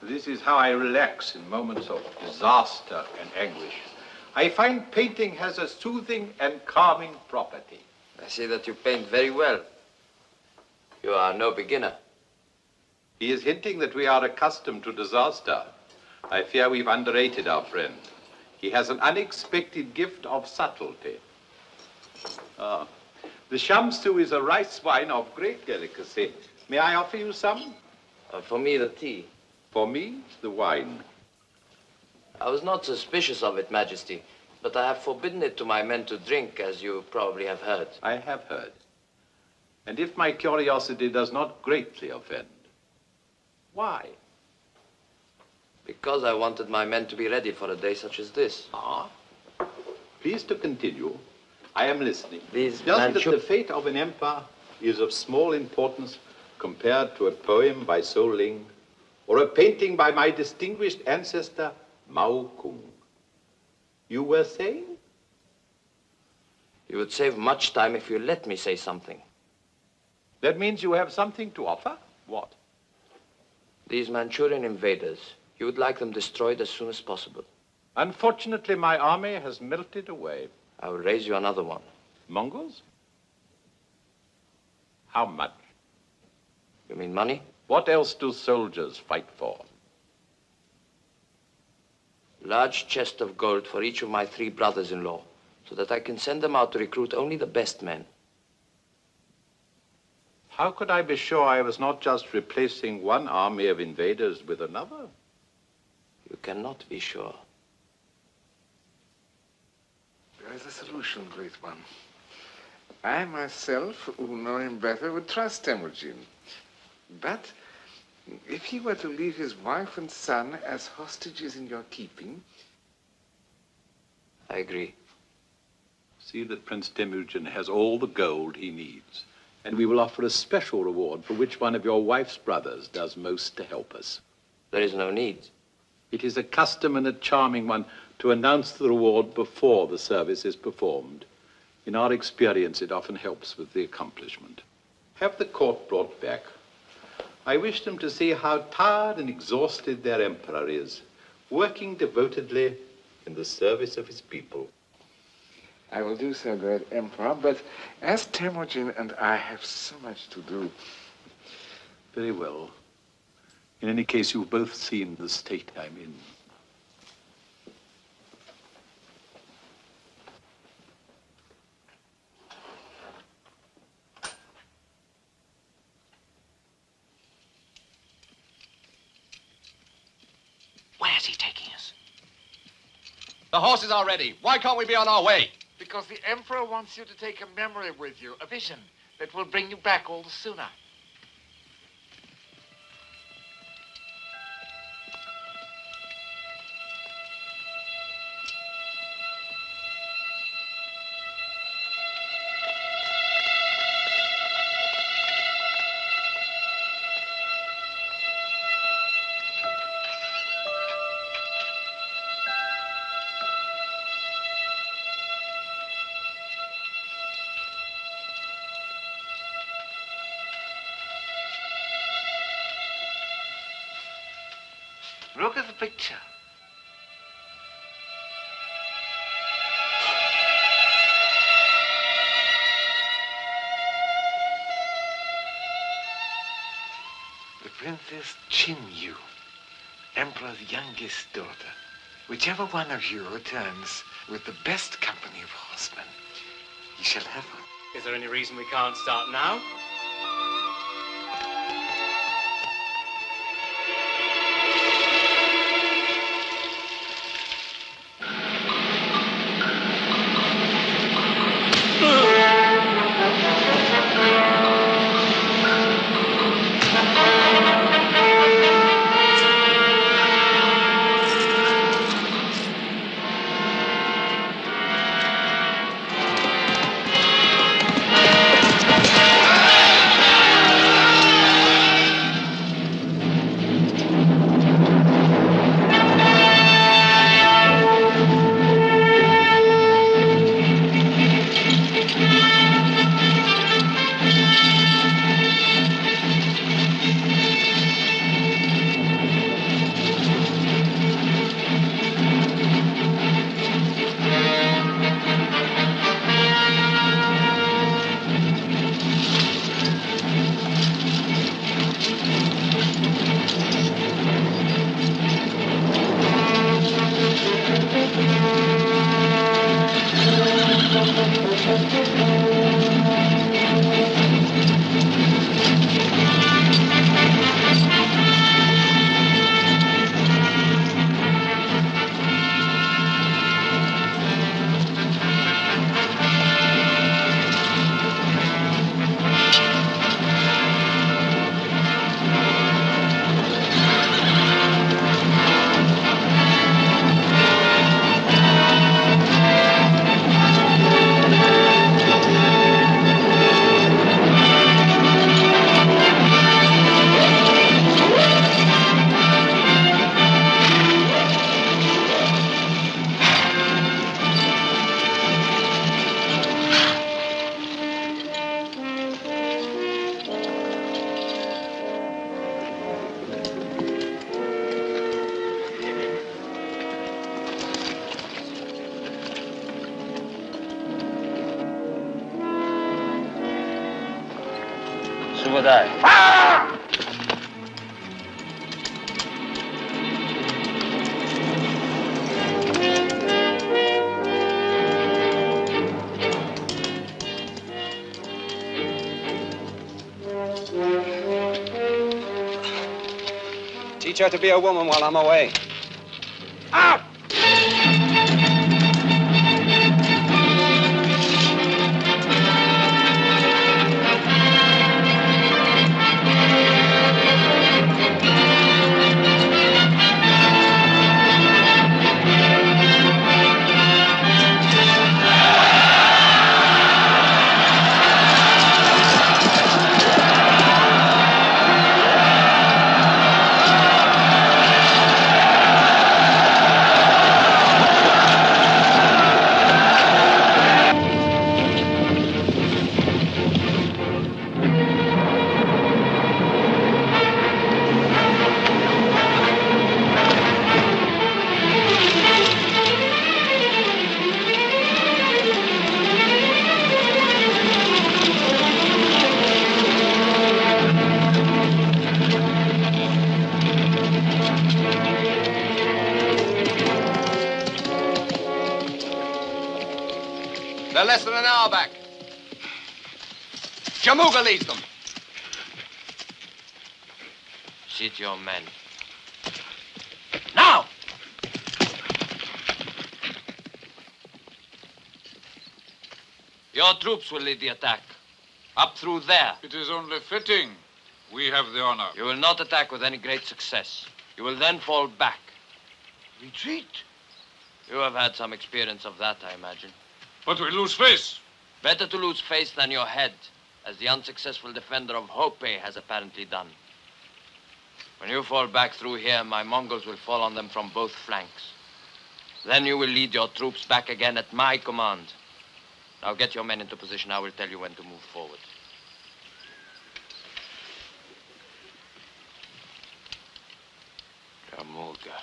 Speaker 13: This is how I relax in moments of disaster and anguish. I find painting has a soothing and calming property.
Speaker 5: I see that you paint very well. You are no beginner.
Speaker 13: He is hinting that we are accustomed to disaster. I fear we've underrated our friend. He has an unexpected gift of subtlety. Ah, the shamsu is a rice wine of great delicacy. May I offer you some?
Speaker 5: For me, the tea.
Speaker 13: For me, the wine.
Speaker 5: I was not suspicious of it, Majesty, but I have forbidden it to my men to drink, as you probably have heard.
Speaker 13: I have heard. And if my curiosity does not greatly offend, why?
Speaker 5: Because I wanted my men to be ready for a day such as this.
Speaker 13: Ah, please to continue. I am listening.
Speaker 5: These
Speaker 13: Just that the fate of an empire is of small importance compared to a poem by So Ling or a painting by my distinguished ancestor, Mao Kung. You were saying?
Speaker 5: You would save much time if you let me say something.
Speaker 13: That means you have something to offer? What?
Speaker 5: These Manchurian invaders, you would like them destroyed as soon as possible.
Speaker 13: Unfortunately, my army has melted away.
Speaker 5: I will raise you another one.
Speaker 13: Mongols? How much?
Speaker 5: You mean money?
Speaker 13: What else do soldiers fight for?
Speaker 5: Large chest of gold for each of my 3 brothers-in-law, so that I can send them out to recruit only the best men.
Speaker 13: How could I be sure I was not just replacing one army of invaders with another?
Speaker 5: You cannot be sure.
Speaker 12: There is a solution, Great One. I myself, who know him better, would trust Temujin. But if he were to leave his wife and son as hostages in your keeping...
Speaker 5: I agree.
Speaker 13: See that Prince Temujin has all the gold he needs. And we will offer a special reward for which one of your wife's brothers does most to help us.
Speaker 5: There is no need.
Speaker 13: It is a custom and a charming one to announce the reward before the service is performed. In our experience, it often helps with the accomplishment. Have the court brought back. I wish them to see how tired and exhausted their emperor is, working devotedly in the service of his people.
Speaker 12: I will do so, Great Emperor, but as Temujin and I have so much to do...
Speaker 13: Very well. In any case, you've both seen the state I'm in.
Speaker 11: Where's he taking us?
Speaker 14: The horses are ready. Why can't we be on our way?
Speaker 12: Because the Emperor wants you to take a memory with you, a vision that will bring you back all the sooner. Look at the picture. The Princess Chinyu, Emperor's youngest daughter. Whichever one of you returns with the best company of horsemen, he shall have her.
Speaker 11: Is there any reason we can't start now?
Speaker 12: Ah!
Speaker 5: would I.
Speaker 14: Teach her to be a woman while I'm away.
Speaker 5: Out!
Speaker 16: They're less than an hour back. Jamuga leads them.
Speaker 5: Sit your men. Now! Your troops will lead the attack. Up through there.
Speaker 7: It is only fitting. We have the honor.
Speaker 5: You will not attack with any great success. You will then fall back.
Speaker 16: Retreat?
Speaker 5: You have had some experience of that, I imagine.
Speaker 7: But we lose face.
Speaker 5: Better to lose face than your head, as the unsuccessful defender of Hope has apparently done. When you fall back through here, my Mongols will fall on them from both flanks. Then you will lead your troops back again at my command. Now get your men into position. I will tell you when to move forward. Jamuga.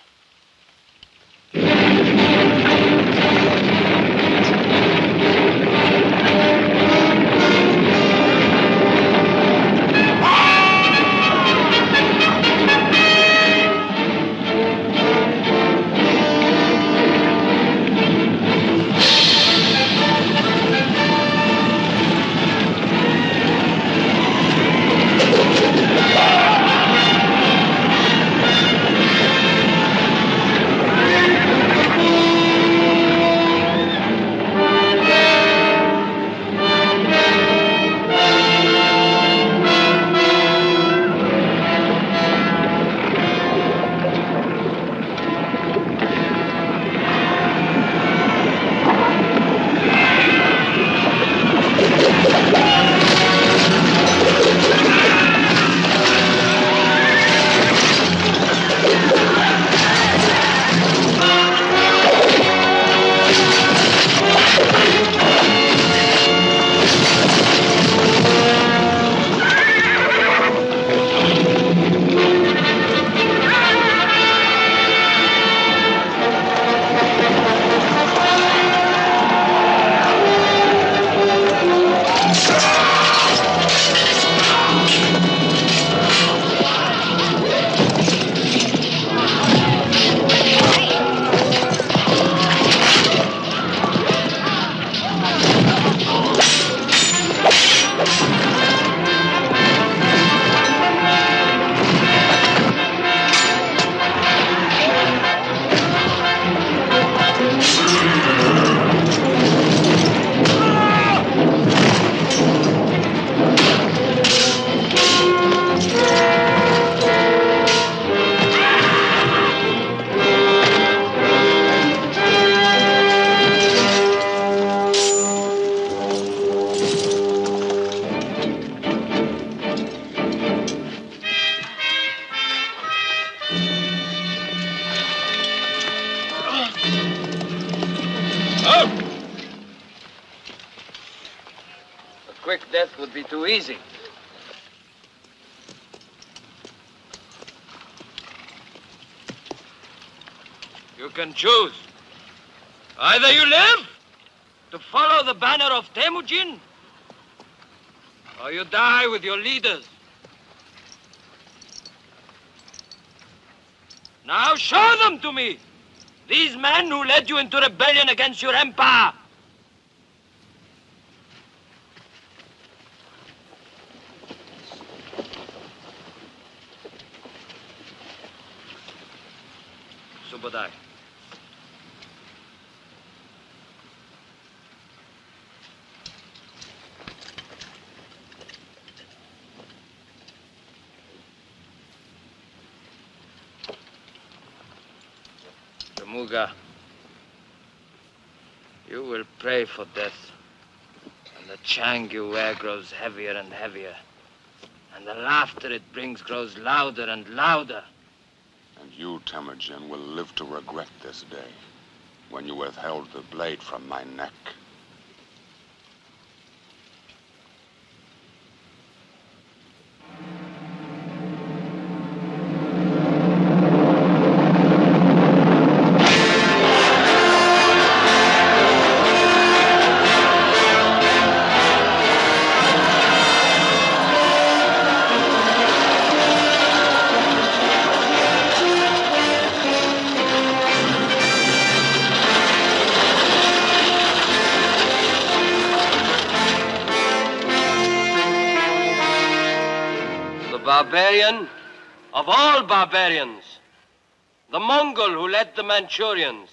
Speaker 5: Quick death would be too easy. You can choose. Either you live to follow the banner of Temujin, or you die with your leaders Now show them to me! These men who led you into rebellion against your empire! Subodai. Jamuga, you will pray for death, and the chang you wear grows heavier and heavier, and the laughter it brings grows louder and louder.
Speaker 3: And you, Temujin, will live to regret this day, when you withheld the blade from my neck.
Speaker 5: Barbarian of all barbarians, the Mongol who led the Manchurians.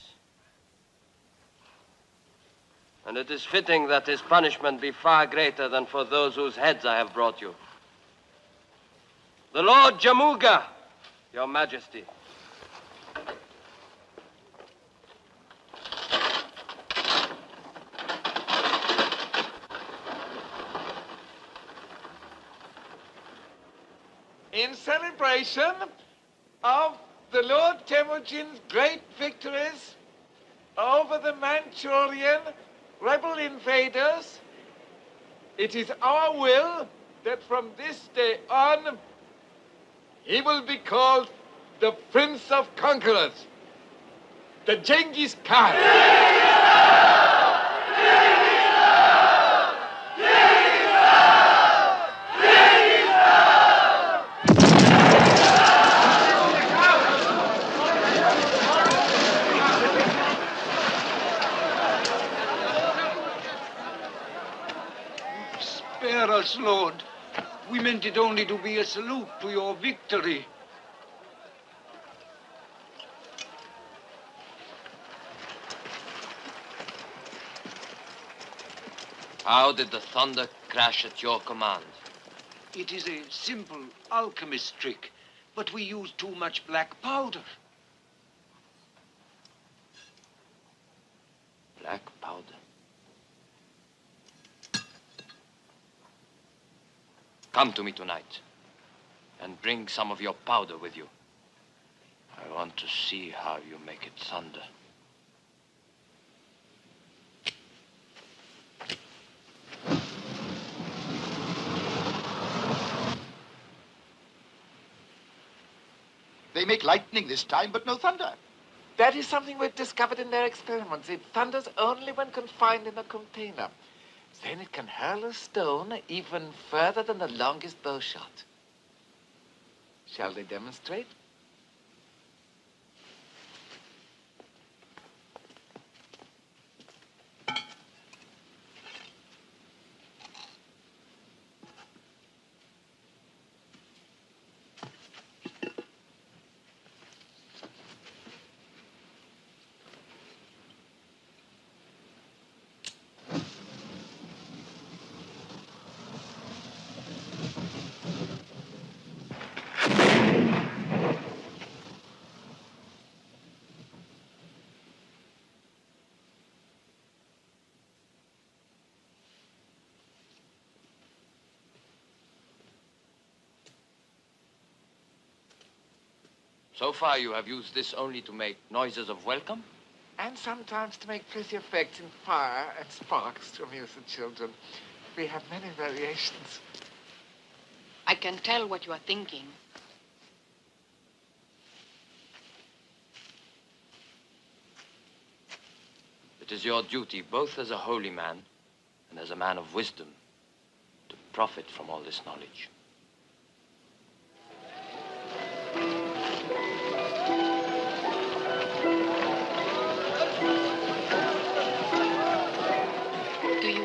Speaker 5: And it is fitting that his punishment be far greater than for those whose heads I have brought you. The Lord Jamuga, Your Majesty.
Speaker 12: In celebration of the Lord Temujin's great victories over the Manchurian rebel invaders, it is our will that from this day on, he will be called the Prince of Conquerors, the Genghis Khan.
Speaker 10: Spare us, Lord. We meant it only to be a salute to your victory.
Speaker 5: How did the thunder crash at your command?
Speaker 10: It is a simple alchemist trick, but we use too much black powder.
Speaker 5: Black powder. Come to me tonight, and bring some of your powder with you. I want to see how you make it thunder.
Speaker 2: They make lightning this time, but no thunder.
Speaker 12: That is something we've discovered in their experiments. It thunders only when confined in a container. Then it can hurl a stone even further than the longest bow shot. Shall they demonstrate?
Speaker 5: So far, you have used this only to make noises of welcome?
Speaker 12: And sometimes to make pretty effects in fire and sparks to amuse the children. We have many variations.
Speaker 15: I can tell what you are thinking.
Speaker 5: It is your duty, both as a holy man and as a man of wisdom, to profit from all this knowledge.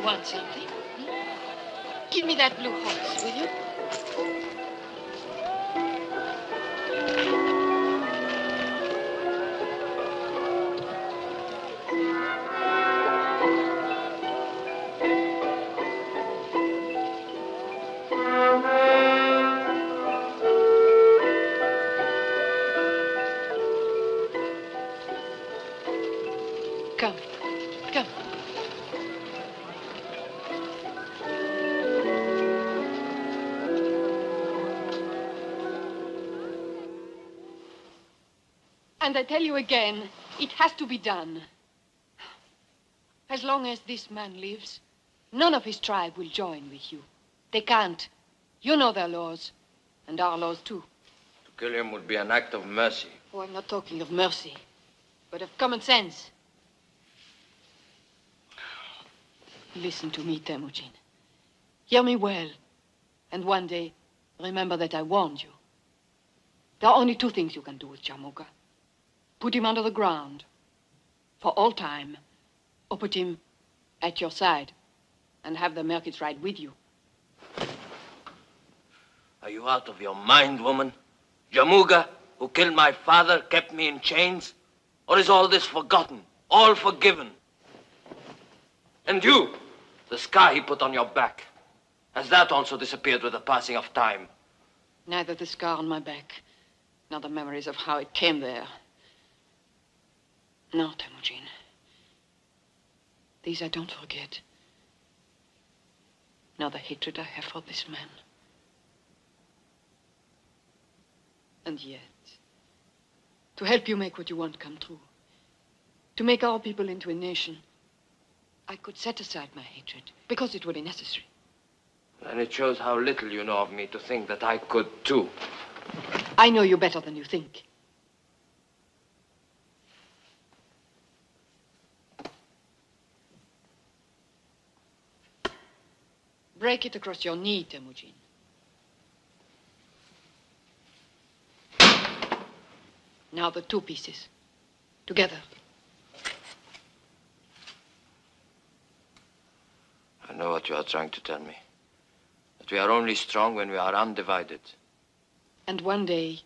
Speaker 15: want something? Give me that blue horse, will you? Come, come. And I tell you again, it has to be done. As long as this man lives, none of his tribe will join with you. They can't. You know their laws, and our laws too.
Speaker 5: To kill him would be an act of mercy.
Speaker 15: Oh, I'm not talking of mercy, but of common sense. Listen to me, Temujin. Hear me well, and one day, remember that I warned you. There are only two things you can do with Jamuga. Put him under the ground, for all time, or put him at your side, and have the Merkits ride with you.
Speaker 5: Are you out of your mind, woman? Jamuga, who killed my father, kept me in chains? Or is all this forgotten, all forgiven? And you, the scar he put on your back, has that also disappeared with the passing of time?
Speaker 15: Neither the scar on my back, nor the memories of how it came there. No, Temujin. These I don't forget. Nor the hatred I have for this man. And yet, to help you make what you want come true, to make our people into a nation, I could set aside my hatred, because it would be necessary.
Speaker 5: And it shows how little you know of me to think that I could too.
Speaker 15: I know you better than you think. Break it across your knee, Temujin. Now the two pieces. Together.
Speaker 5: I know what you are trying to tell me. That we are only strong when we are undivided.
Speaker 15: And one day,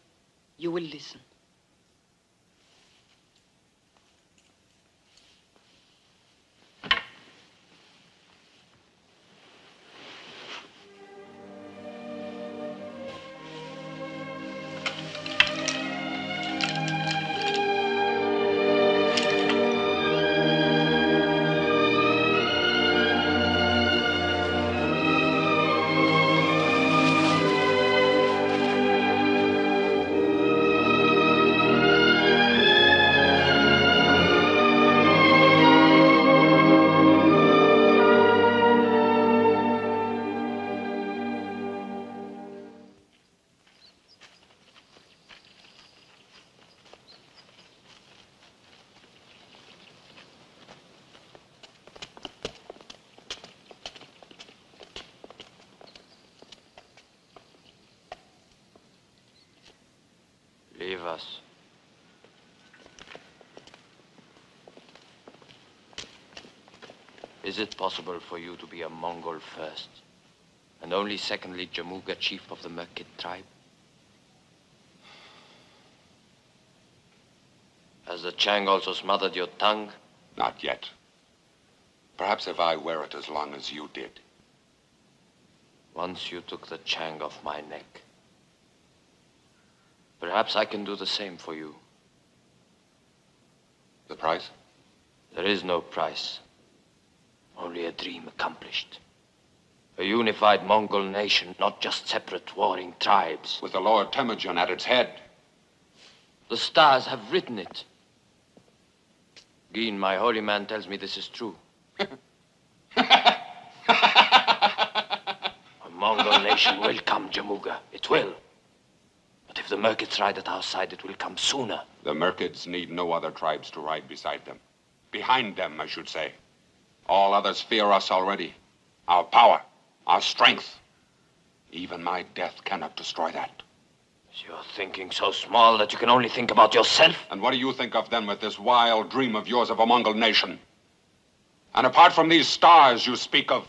Speaker 15: you will listen.
Speaker 5: Leave us. Is it possible for you to be a Mongol first, and only secondly Jamuga, chief of the Merkit tribe? Has the Chang also smothered your tongue?
Speaker 3: Not yet. Perhaps if I wear it as long as you did.
Speaker 5: Once you took the Chang off my neck. Perhaps I can do the same for you.
Speaker 3: The price?
Speaker 5: There is no price. Only a dream accomplished. A unified Mongol nation, not just separate warring tribes.
Speaker 3: With the Lord Temujin at its head.
Speaker 5: The stars have written it. Geen, my holy man, tells me this is true. A Mongol nation will come, Jamuga. It will. But if the Merkits ride at our side, it will come sooner.
Speaker 3: The Merkids need no other tribes to ride beside them. Behind them, I should say. All others fear us already. Our power, our strength. Even my death cannot destroy that.
Speaker 5: You're thinking so small that you can only think about yourself?
Speaker 3: And what do you think of then with this wild dream of yours of a Mongol nation? And apart from these stars you speak of,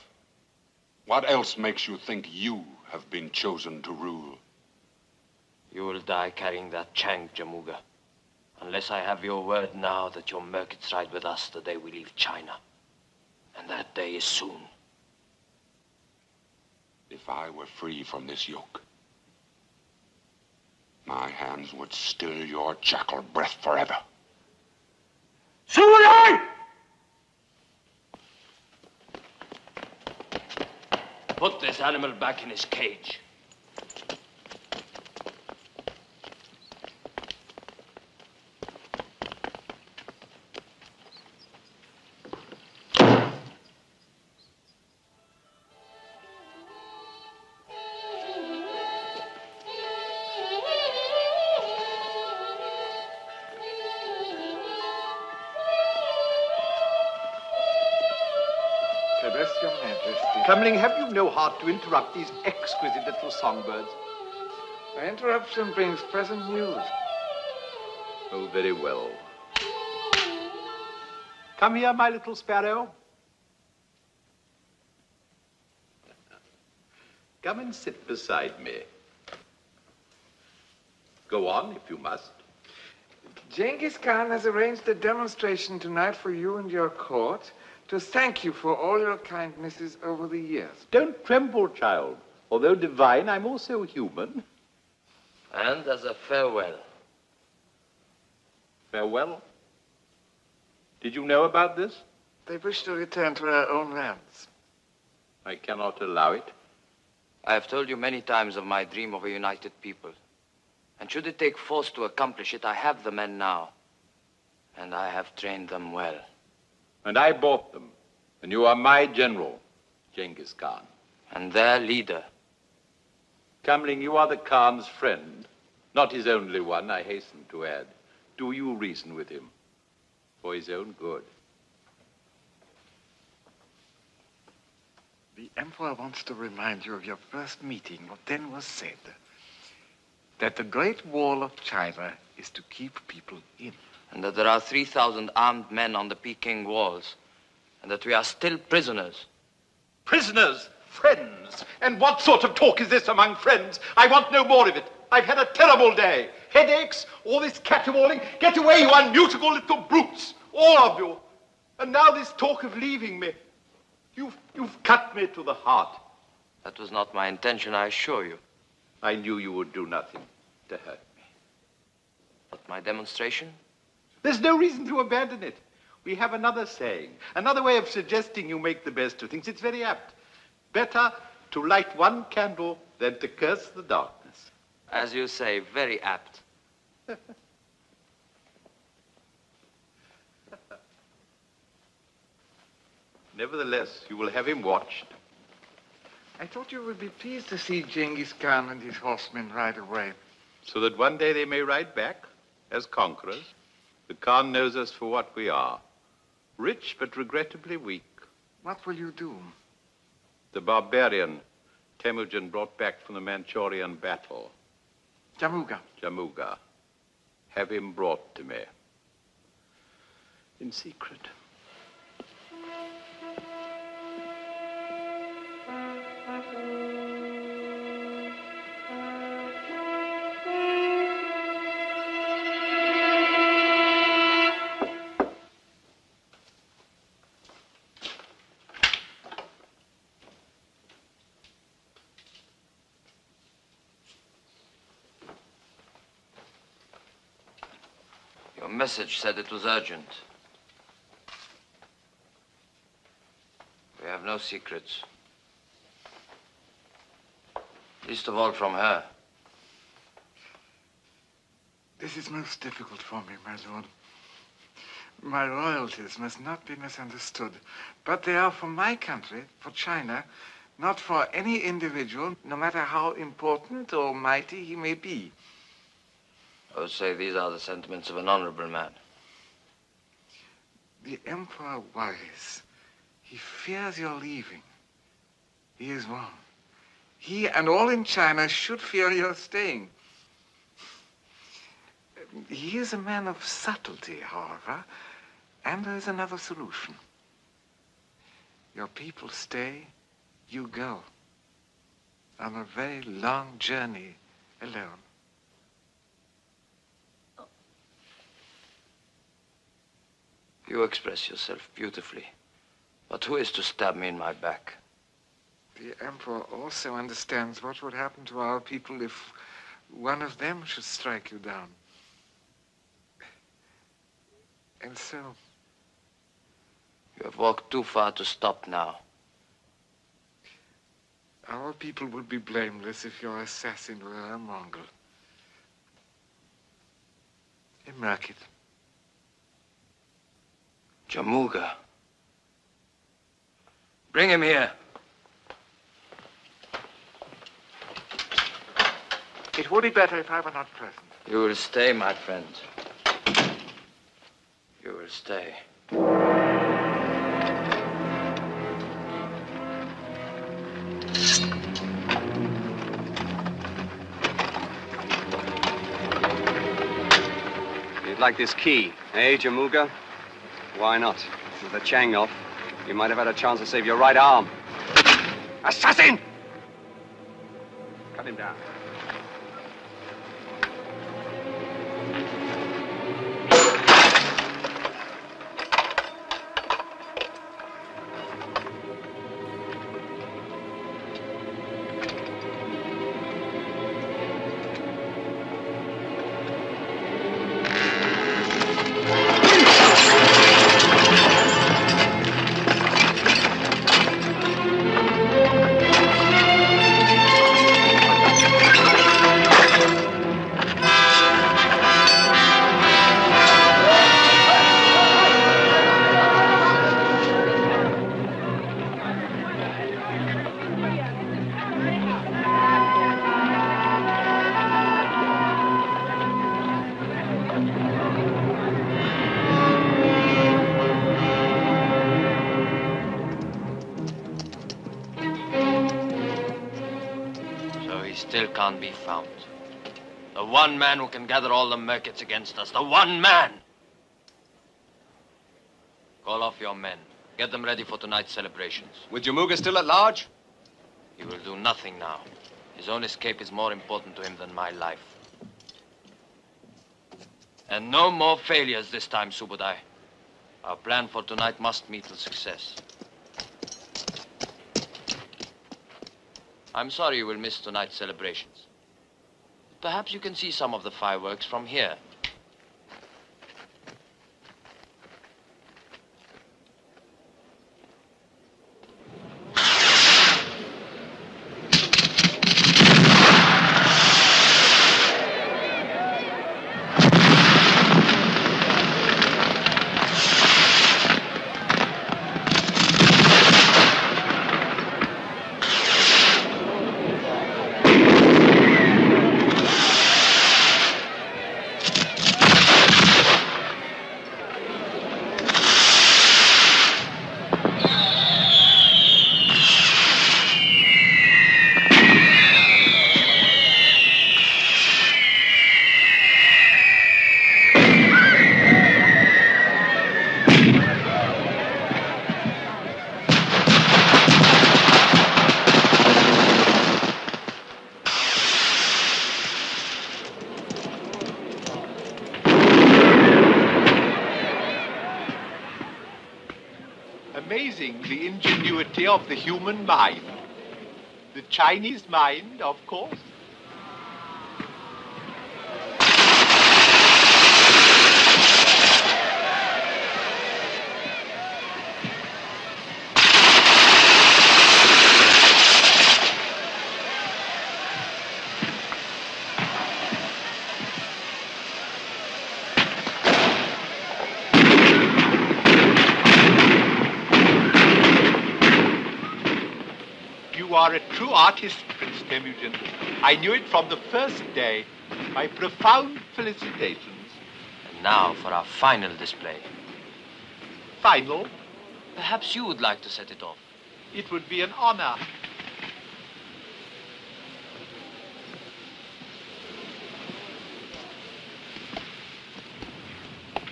Speaker 3: what else makes you think you have been chosen to rule?
Speaker 5: You will die carrying that Chang, Jamuga. Unless I have your word now that your merkits ride with us the day we leave China. And that day is soon.
Speaker 3: If I were free from this yoke, my hands would still your jackal breath forever.
Speaker 5: So would I! Put this animal back in his cage.
Speaker 12: Bless your Majesty.
Speaker 13: Comling, have you no heart to interrupt these exquisite little songbirds?
Speaker 12: The interruption brings present news.
Speaker 13: Oh, very well. Come here, my little sparrow. Come and sit beside me. Go on, if you must.
Speaker 12: Genghis Khan has arranged a demonstration tonight for you and your court to thank you for all your kindnesses over the years.
Speaker 13: Don't tremble, child. Although divine, I'm also human.
Speaker 5: And as a farewell.
Speaker 13: Farewell? Did you know about this?
Speaker 12: They wish to return to their own lands.
Speaker 13: I cannot allow it.
Speaker 5: I have told you many times of my dream of a united people. And should it take force to accomplish it, I have the men now. And I have trained them well.
Speaker 13: And I bought them. And you are my general, Genghis Khan.
Speaker 5: And their leader.
Speaker 13: Comling, you are the Khan's friend. Not his only one, I hasten to add. Do you reason with him for his own good?
Speaker 12: The Emperor wants to remind you of your first meeting, what then was said. That the Great Wall of China is to keep people in.
Speaker 5: And that there are 3,000 armed men on the Peking walls. And that we are still prisoners.
Speaker 13: Prisoners? Friends? And what sort of talk is this among friends? I want no more of it. I've had a terrible day. Headaches, all this caterwauling. Get away, you unmutable little brutes. All of you. And now this talk of leaving me. You've cut me to the heart.
Speaker 5: That was not my intention, I assure you.
Speaker 13: I knew you would do nothing to hurt me.
Speaker 5: But my demonstration?
Speaker 13: There's no reason to abandon it. We have another saying, another way of suggesting you make the best of things. It's very apt. Better to light one candle than to curse the darkness.
Speaker 5: As you say, very apt.
Speaker 13: Nevertheless, you will have him watched.
Speaker 12: I thought you would be pleased to see Genghis Khan and his horsemen ride away.
Speaker 13: So that one day they may ride back as conquerors. The Khan knows us for what we are. Rich, but regrettably weak.
Speaker 12: What will you do?
Speaker 13: The barbarian Temujin brought back from the Manchurian battle.
Speaker 12: Jamuga.
Speaker 13: Jamuga. Have him brought to me. In secret.
Speaker 5: Your message said it was urgent. We have no secrets. Least of all from her.
Speaker 12: This is most difficult for me, my lord. My royalties must not be misunderstood, but they are for my country, for China, not for any individual, no matter how important or mighty he may be.
Speaker 5: I would say these are the sentiments of an honorable man.
Speaker 12: The Emperor worries. He fears your leaving. He is wrong. He and all in China should fear your staying. He is a man of subtlety, however, and there is another solution. Your people stay, you go. On a very long journey alone.
Speaker 5: You express yourself beautifully. But who is to stab me in my back?
Speaker 12: The Emperor also understands what would happen to our people if one of them should strike you down. And so...
Speaker 5: You have walked too far to stop now.
Speaker 12: Our people would be blameless if your assassin were a Mongol. Ik merk het.
Speaker 5: Jamuga. Bring him here.
Speaker 12: It would be better if I were not present.
Speaker 5: You will stay, my friend. You will stay.
Speaker 1: You'd like this key, eh, Jamuga? Why not? With the Chang off, you might have had a chance to save your right arm. Assassin! Cut him down.
Speaker 5: Can't be found. The one man who can gather all the Merkits against us. The one man! Call off your men. Get them ready for tonight's celebrations.
Speaker 1: With Jamuga still at large?
Speaker 5: He will do nothing now. His own escape is more important to him than my life. And no more failures this time, Subudai. Our plan for tonight must meet with success. I'm sorry you will miss tonight's celebrations. Perhaps you can see some of the fireworks from here.
Speaker 13: Amazing, the ingenuity of the human mind. The Chinese mind, of course. You are a true artist, Prince Temujin. I knew it from the first day. My profound felicitations.
Speaker 5: And now for our final display.
Speaker 13: Final?
Speaker 5: Perhaps you would like to set it off.
Speaker 13: It would be an honor.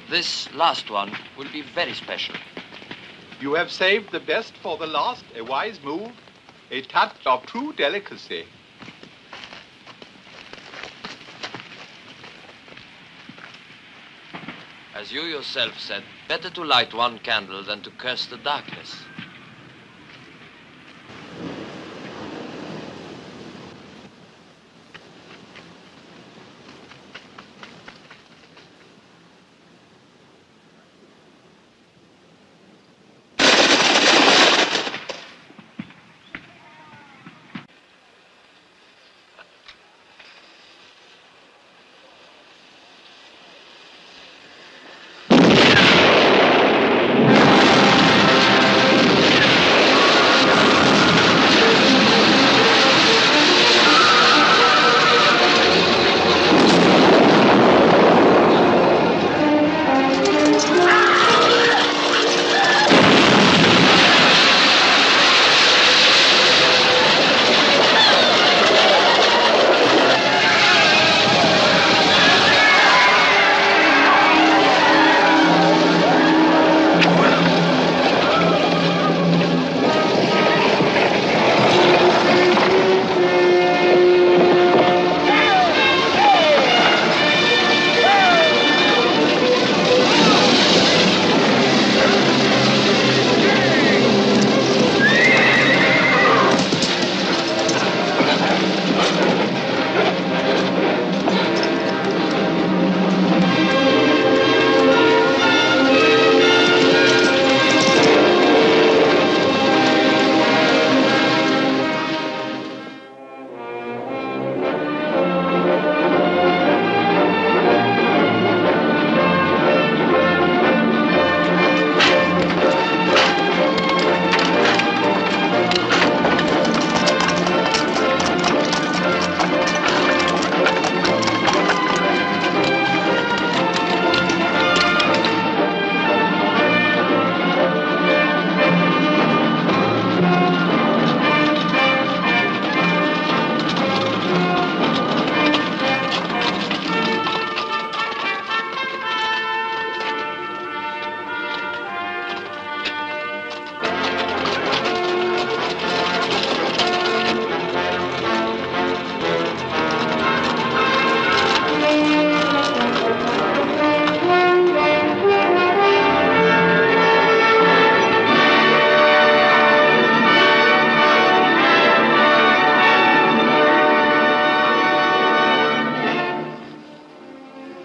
Speaker 5: This last one will be very special.
Speaker 13: You have saved the best for the last, a wise move, a touch of true delicacy.
Speaker 5: As you yourself said, better to light one candle than to curse the darkness.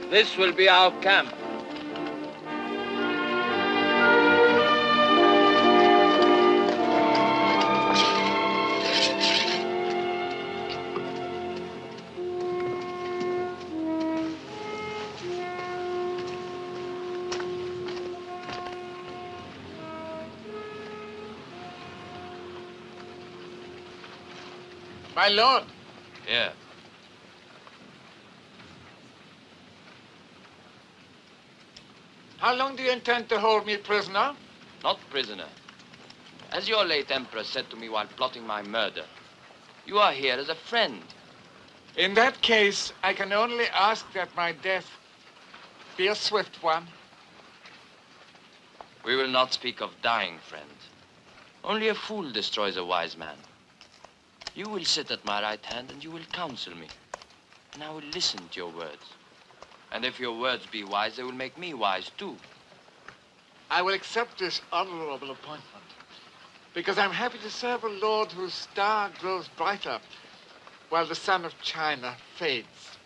Speaker 5: This will be our camp.
Speaker 12: My lord.
Speaker 5: Yeah.
Speaker 12: How long do you intend to hold me prisoner?
Speaker 5: Not prisoner. As your late emperor said to me while plotting my murder, you are here as a friend.
Speaker 12: In that case, I can only ask that my death be a swift one.
Speaker 5: We will not speak of dying, friend. Only a fool destroys a wise man. You will sit at my right hand and you will counsel me. And I will listen to your words. And if your words be wise, they will make me wise too.
Speaker 12: I will accept this honorable appointment because I'm happy to serve a lord whose star grows brighter while the sun of China fades.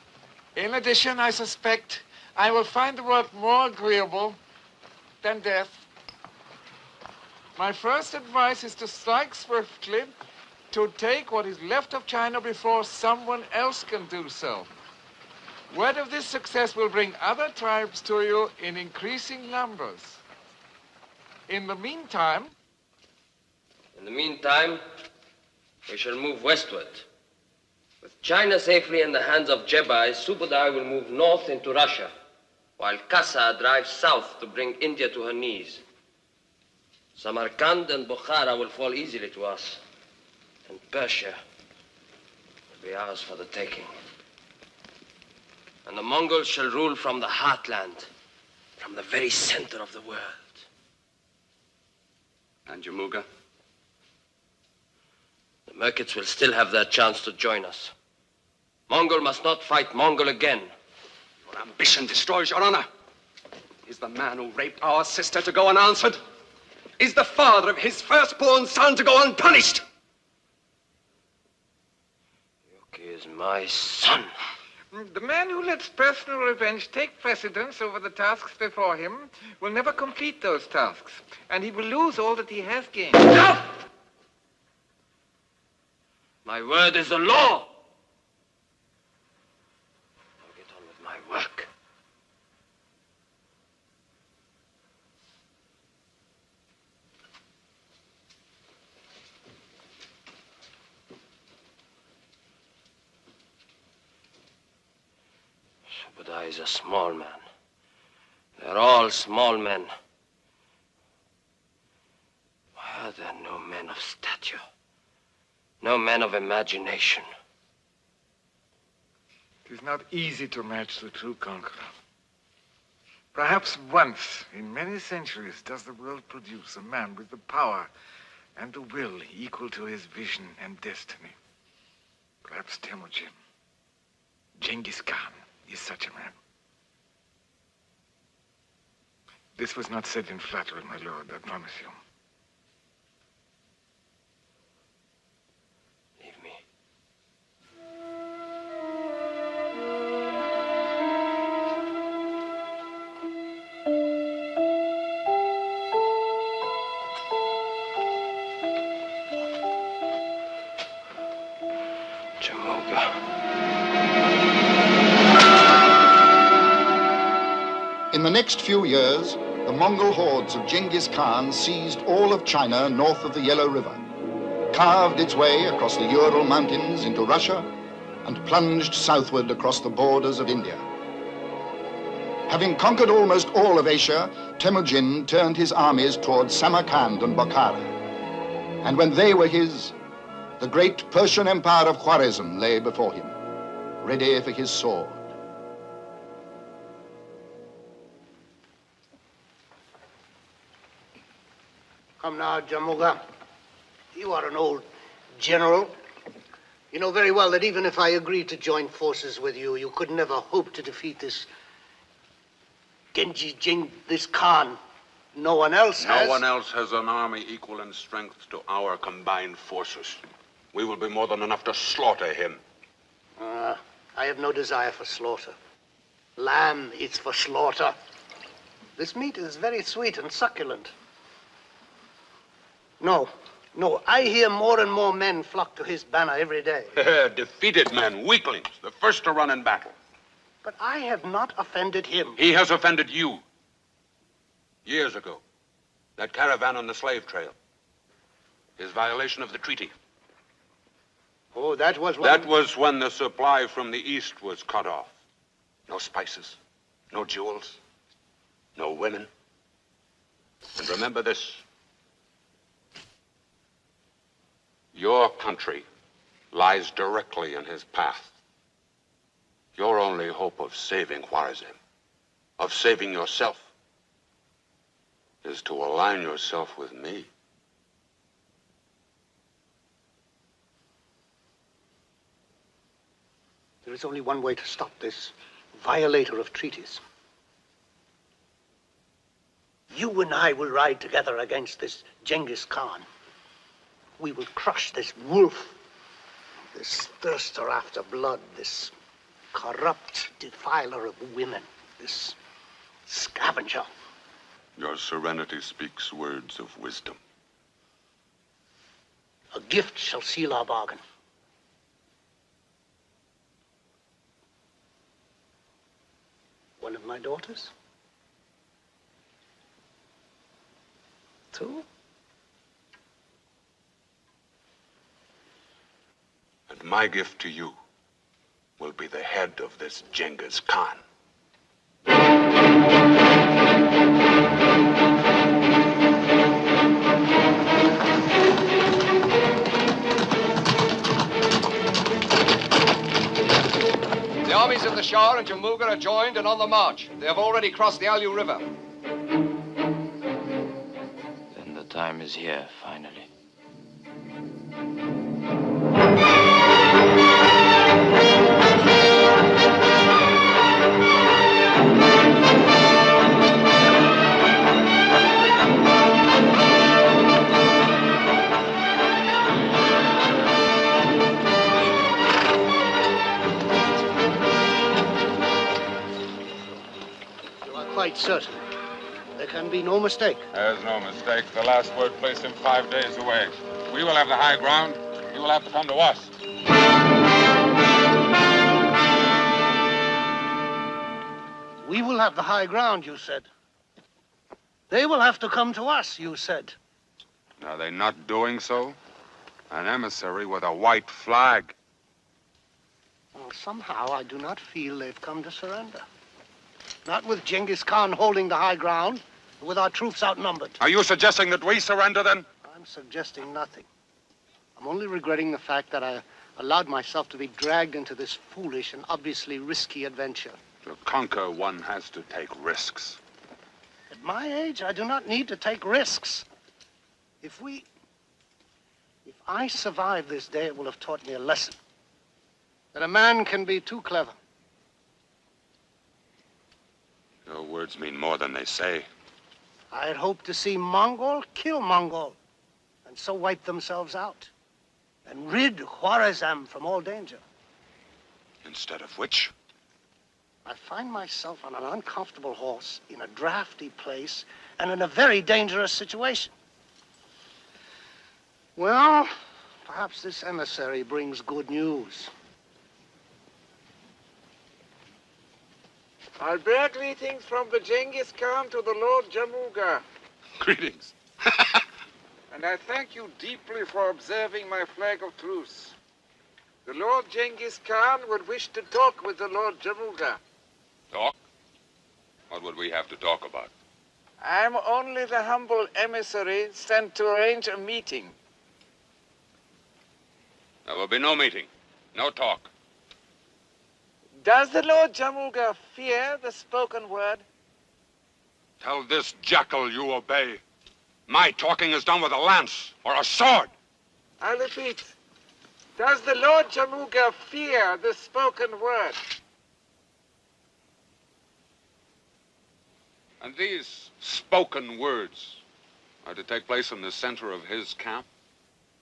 Speaker 12: In addition, I suspect I will find the work more agreeable than death. My first advice is to strike swiftly, to take what is left of China before someone else can do so. Word of this success will bring other tribes to you in increasing numbers. In the meantime,
Speaker 5: we shall move westward. With China safely in the hands of Jebai, Subudai will move north into Russia, while Kasa drives south to bring India to her knees. Samarkand and Bukhara will fall easily to us, and Persia will be ours for the taking. And the Mongols shall rule from the heartland, from the very center of the world.
Speaker 1: And Jamuga?
Speaker 5: The Merkits will still have their chance to join us. Mongol must not fight Mongol again.
Speaker 14: Your ambition destroys your honor. Is the man who raped our sister to go unanswered? Is the father of his firstborn son to go unpunished?
Speaker 5: Yuki is my son.
Speaker 12: The man who lets personal revenge take precedence over the tasks before him will never complete those tasks, and he will lose all that he has gained.
Speaker 5: No! My word is the law. I'll get on with my work. Subadai is a small man. They're all small men. Why are there no men of stature? No men of imagination?
Speaker 12: It is not easy to match the true conqueror. Perhaps once in many centuries does the world produce a man with the power and the will equal to his vision and destiny. Perhaps Temujin, Genghis Khan, is such a man. This was not said in flattery, my lord, I promise you.
Speaker 5: Leave me.
Speaker 2: In the next few years, the Mongol hordes of Genghis Khan seized all of China north of the Yellow River, carved its way across the Ural Mountains into Russia, and plunged southward across the borders of India. Having conquered almost all of Asia, Temujin turned his armies towards Samarkand and Bokhara. And when they were his, the great Persian Empire of Khwarezm lay before him, ready for his sword.
Speaker 17: Come now, Jamuga. You are an old general. You know very well that even if I agreed to join forces with you, you could never hope to defeat this this Khan. No one else has.
Speaker 3: No one else has an army equal in strength to our combined forces. We will be more than enough to slaughter him.
Speaker 17: I have no desire for slaughter. Lamb is for slaughter. This meat is very sweet and succulent. No, I hear more and more men flock to his banner every day.
Speaker 3: Defeated men, weaklings, the first to run in battle.
Speaker 17: But I have not offended him.
Speaker 3: He has offended you. Years ago, that caravan on the slave trail. His violation of the treaty.
Speaker 17: Oh, that was when...
Speaker 3: That was when the supply from the east was cut off. No spices, no jewels, no women. And remember this. Your country lies directly in his path. Your only hope of saving Khwarezm, of saving yourself, is to align yourself with me.
Speaker 17: There is only one way to stop this violator of treaties. You and I will ride together against this Genghis Khan. We will crush this wolf, this thirster after blood, this corrupt defiler of women, this scavenger.
Speaker 3: Your serenity speaks words of wisdom.
Speaker 17: A gift shall seal our bargain. One of my daughters? Two?
Speaker 3: And my gift to you will be the head of this Genghis Khan.
Speaker 14: The armies of the Shah and Jamuga are joined and on the march. They have already crossed the Alu River.
Speaker 5: Then the time is here, finally.
Speaker 17: You are quite certain. There can be no mistake.
Speaker 3: There's no mistake. The last word placed him 5 days away. We will have the high ground. He will have to come to us.
Speaker 17: We will have the high ground, you said. They will have to come to us, you said.
Speaker 3: Are they not doing so? An emissary with a white flag.
Speaker 17: Well, somehow I do not feel they've come to surrender. Not with Genghis Khan holding the high ground, but with our troops outnumbered.
Speaker 3: Are you suggesting that we surrender then?
Speaker 17: I'm suggesting nothing. I'm only regretting the fact that I allowed myself to be dragged into this foolish and obviously risky adventure.
Speaker 3: To conquer, one has to take risks.
Speaker 17: At my age, I do not need to take risks. If I survive this day, it will have taught me a lesson. That a man can be too clever.
Speaker 3: Your words mean more than they say.
Speaker 17: I had hoped to see Mongol kill Mongol, and so wipe themselves out, and rid Khwarezm from all danger.
Speaker 3: Instead of which?
Speaker 17: I find myself on an uncomfortable horse, in a drafty place, and in a very dangerous situation. Well, perhaps this emissary brings good news.
Speaker 12: I bear greetings from the Genghis Khan to the Lord Jamuga.
Speaker 3: Greetings.
Speaker 12: And I thank you deeply for observing my flag of truce. The Lord Genghis Khan would wish to talk with the Lord Jamuga.
Speaker 3: Talk? What would we have to talk about?
Speaker 12: I'm only the humble emissary sent to arrange a meeting.
Speaker 3: There will be no meeting, no talk.
Speaker 12: Does the Lord Jamuga fear the spoken word?
Speaker 3: Tell this jackal you obey. My talking is done with a lance or a sword.
Speaker 12: I repeat, does the Lord Jamuga fear the spoken word?
Speaker 3: And these spoken words are to take place in the center of his camp?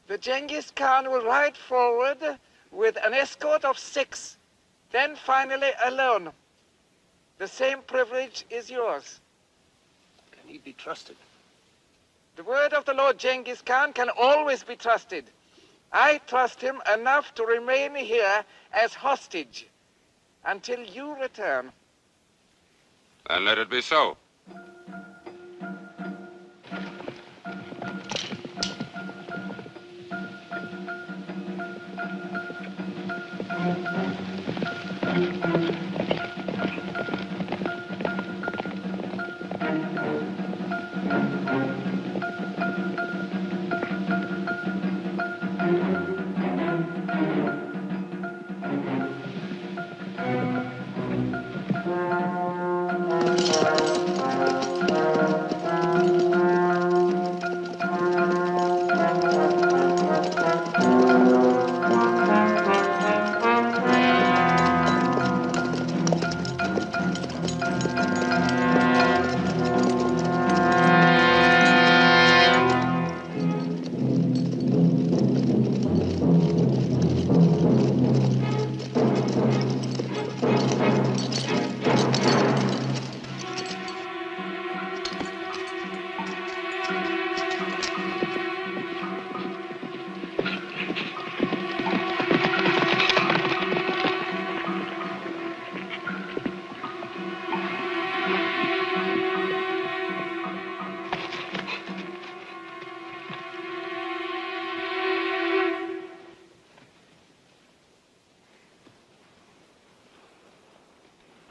Speaker 12: The Genghis Khan will ride forward with an escort of 6, then finally alone. The same privilege is yours.
Speaker 17: Can he be trusted?
Speaker 12: The word of the Lord Genghis Khan can always be trusted. I trust him enough to remain here as hostage until you return.
Speaker 3: Then let it be so.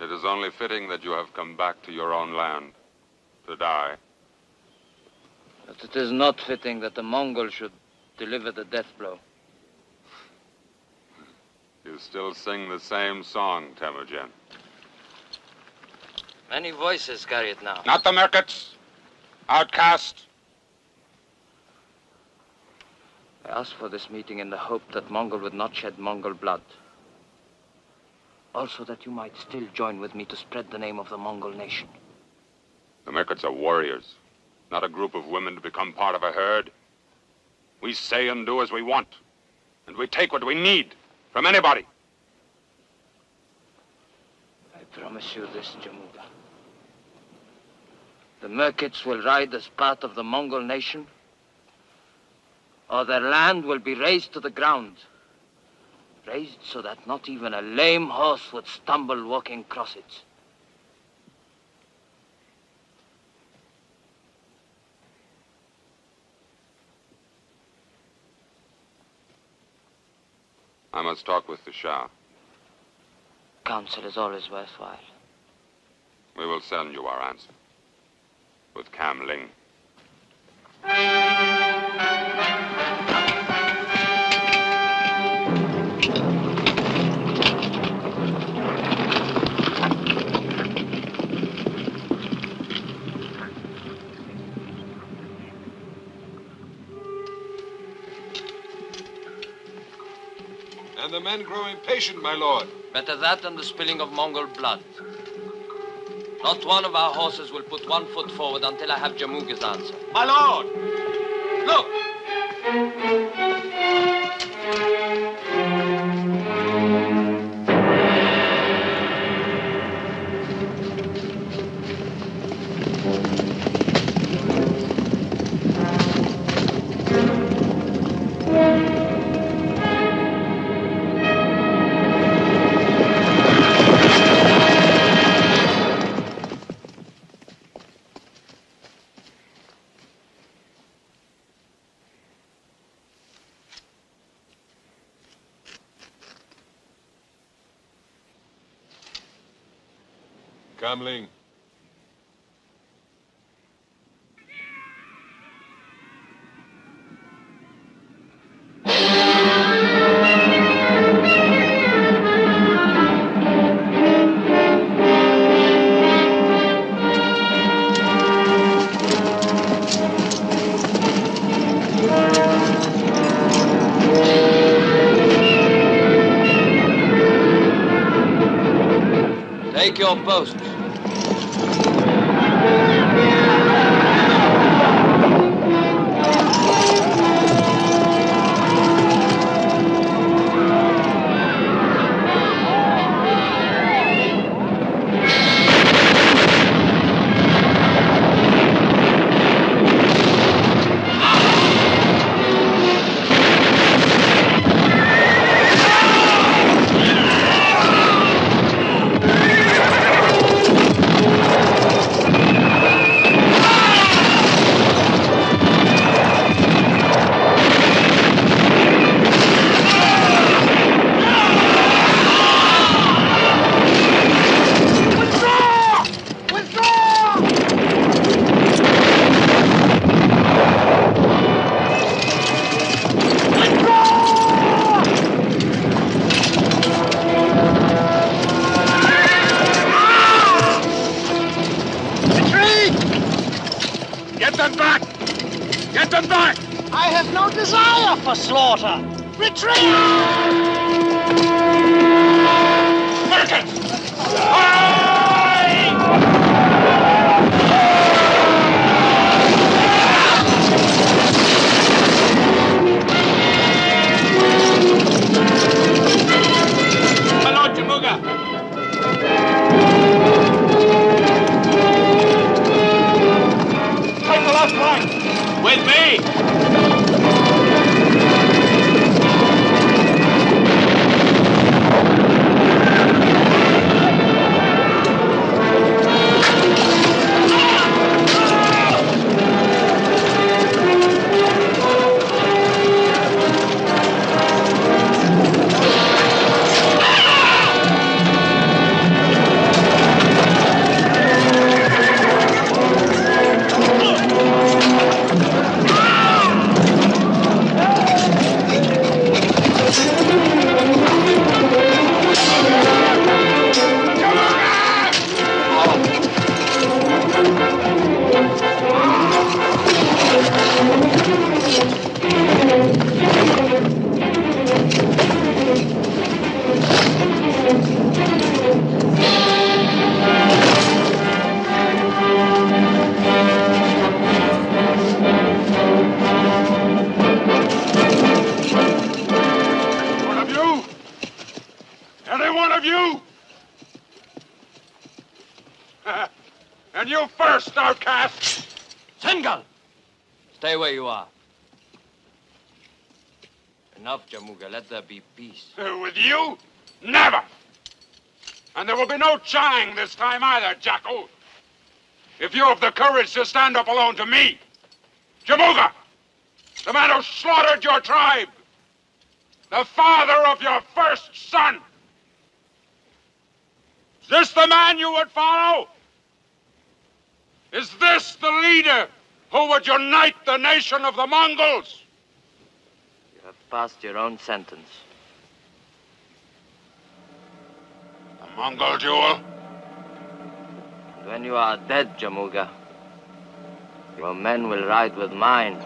Speaker 3: It is only fitting that you have come back to your own land to die.
Speaker 5: But it is not fitting that the Mongol should deliver the death blow.
Speaker 3: You still sing the same song, Temujin.
Speaker 5: Many voices carry it now.
Speaker 3: Not the Merkits, outcast.
Speaker 5: I asked for this meeting in the hope that Mongol would not shed Mongol blood. Also that you might still join with me to spread the name of the Mongol nation.
Speaker 3: The Mirkets are warriors, not a group of women to become part of a herd. We say and do as we want, and we take what we need from anybody.
Speaker 5: I promise you this, Jamuga. The Mirkets will ride as part of the Mongol nation, or their land will be razed to the ground. Raised so that not even a lame horse would stumble walking across it.
Speaker 3: I must talk with the Shah.
Speaker 5: Counsel is always worthwhile.
Speaker 3: We will send you our answer. With Cam Ling.
Speaker 6: And the men grow impatient, my lord.
Speaker 5: Better that than the spilling of Mongol blood. Not one of our horses will put 1 foot forward until I have Jamuga's answer.
Speaker 9: My lord! Look!
Speaker 6: Cam Ling.
Speaker 5: Take your posts.
Speaker 17: I have no desire for slaughter. Retreat!
Speaker 9: My lord Jamuga! Take the left flank! With me!
Speaker 3: outcast!
Speaker 5: Sengal! Stay where you are. Enough, Jamuga. Let there be peace.
Speaker 3: With you? Never! And there will be no Chang this time either, Jackal. If you have the courage to stand up alone to me, Jamuga, the man who slaughtered your tribe, the father of your first son, is this the man you would follow? Is this the leader who would unite the nation of the Mongols?
Speaker 5: You have passed your own sentence.
Speaker 3: The Mongol duel?
Speaker 5: And when you are dead, Jamuga, your men will ride with mine.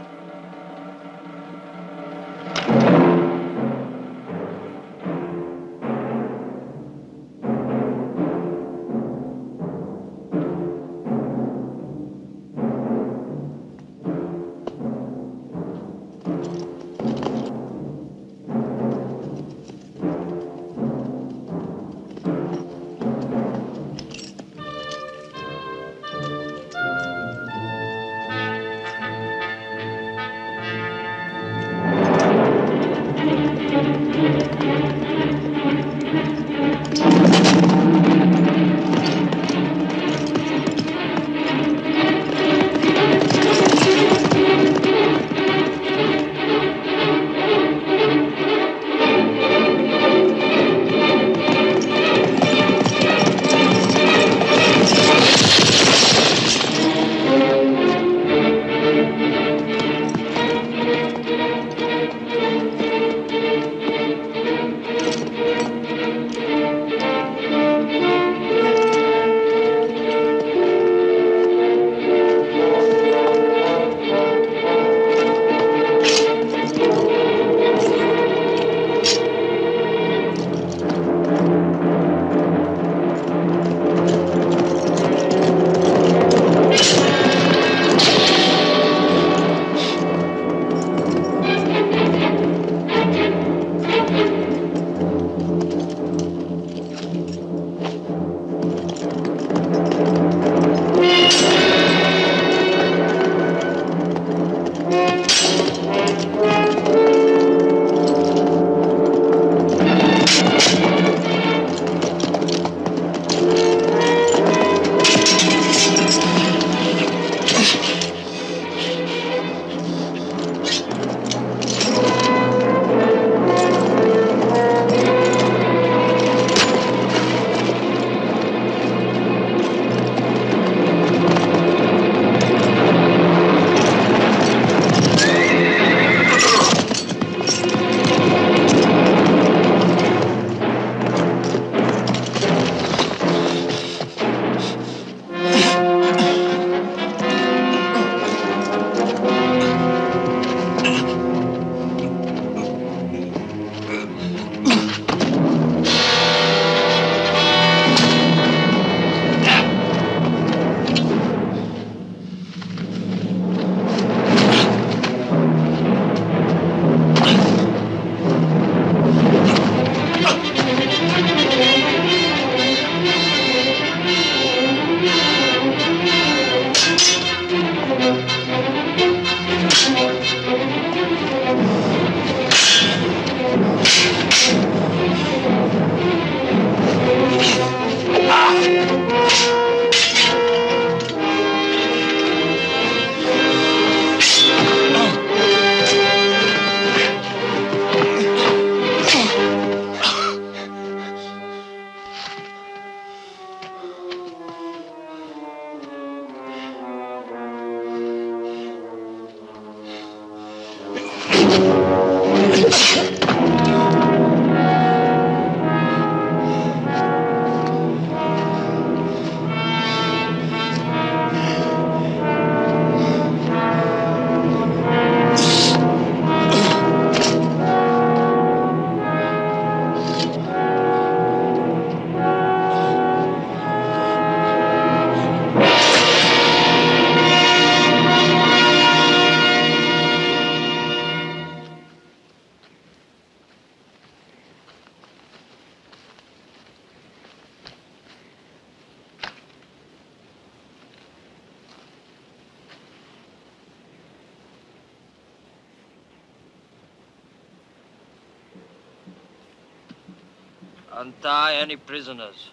Speaker 5: Untie any prisoners.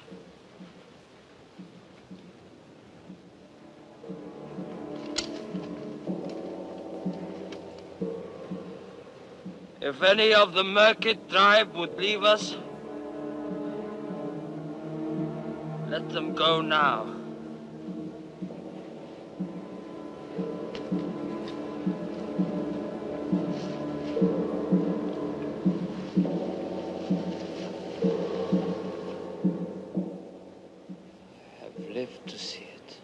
Speaker 5: If any of the Merkit tribe would leave us, let them go now. I've lived to see it.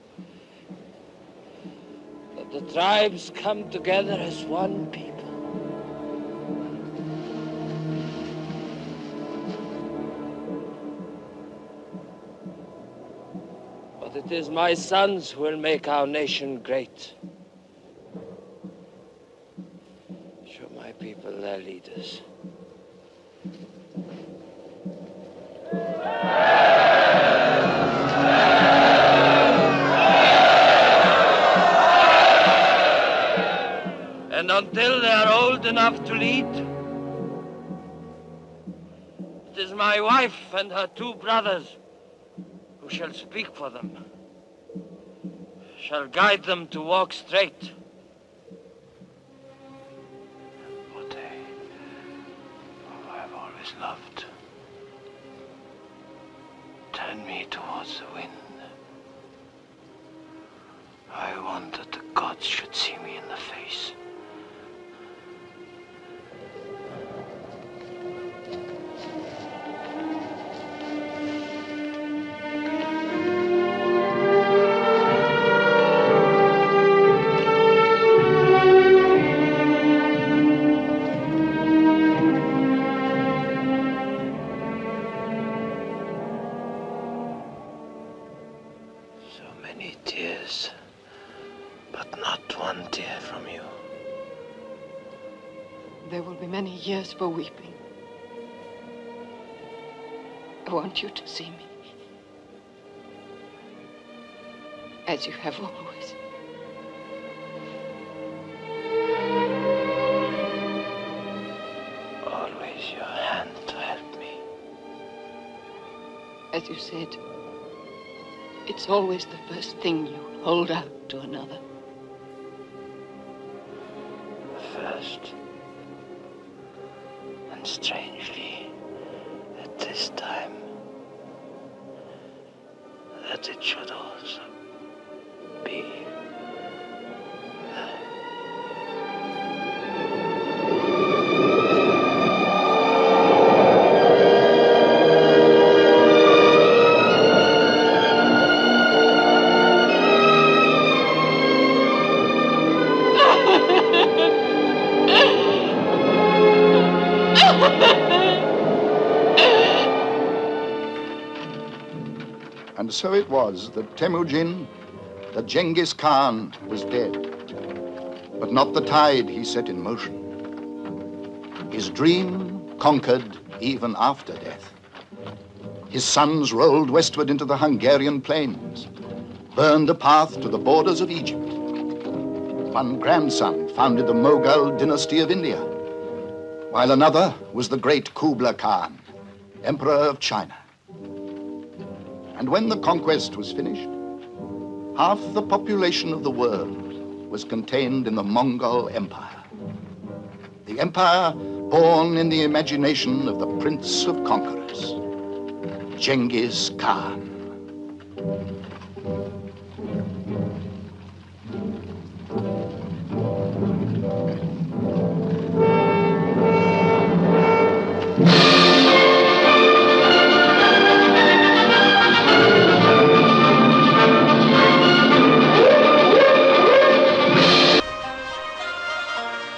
Speaker 5: That the tribes come together as one people. It is my sons who will make our nation great. Show my people their leaders. And until they are old enough to lead, it is my wife and her 2 brothers who shall speak for them, shall guide them to walk straight. What I've always loved. Turn me towards the wind. I want that the gods should see me in the face. Years for weeping. I want you to see me as you have always. Always your hand to help me. As you said, it's always the first thing you hold out to another. First. Strangely, at this time, that it should also be
Speaker 2: And so it was that Temujin, the Genghis Khan, was dead. But not the tide he set in motion. His dream conquered even after death. His sons rolled westward into the Hungarian plains, burned a path to the borders of Egypt. One grandson founded the Mughal dynasty of India, while another was the great Kublai Khan, Emperor of China. And when the conquest was finished, half the population of the world was contained in the Mongol Empire. The empire born in the imagination of the Prince of Conquerors, Genghis Khan.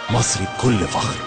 Speaker 18: مصري بكل فخر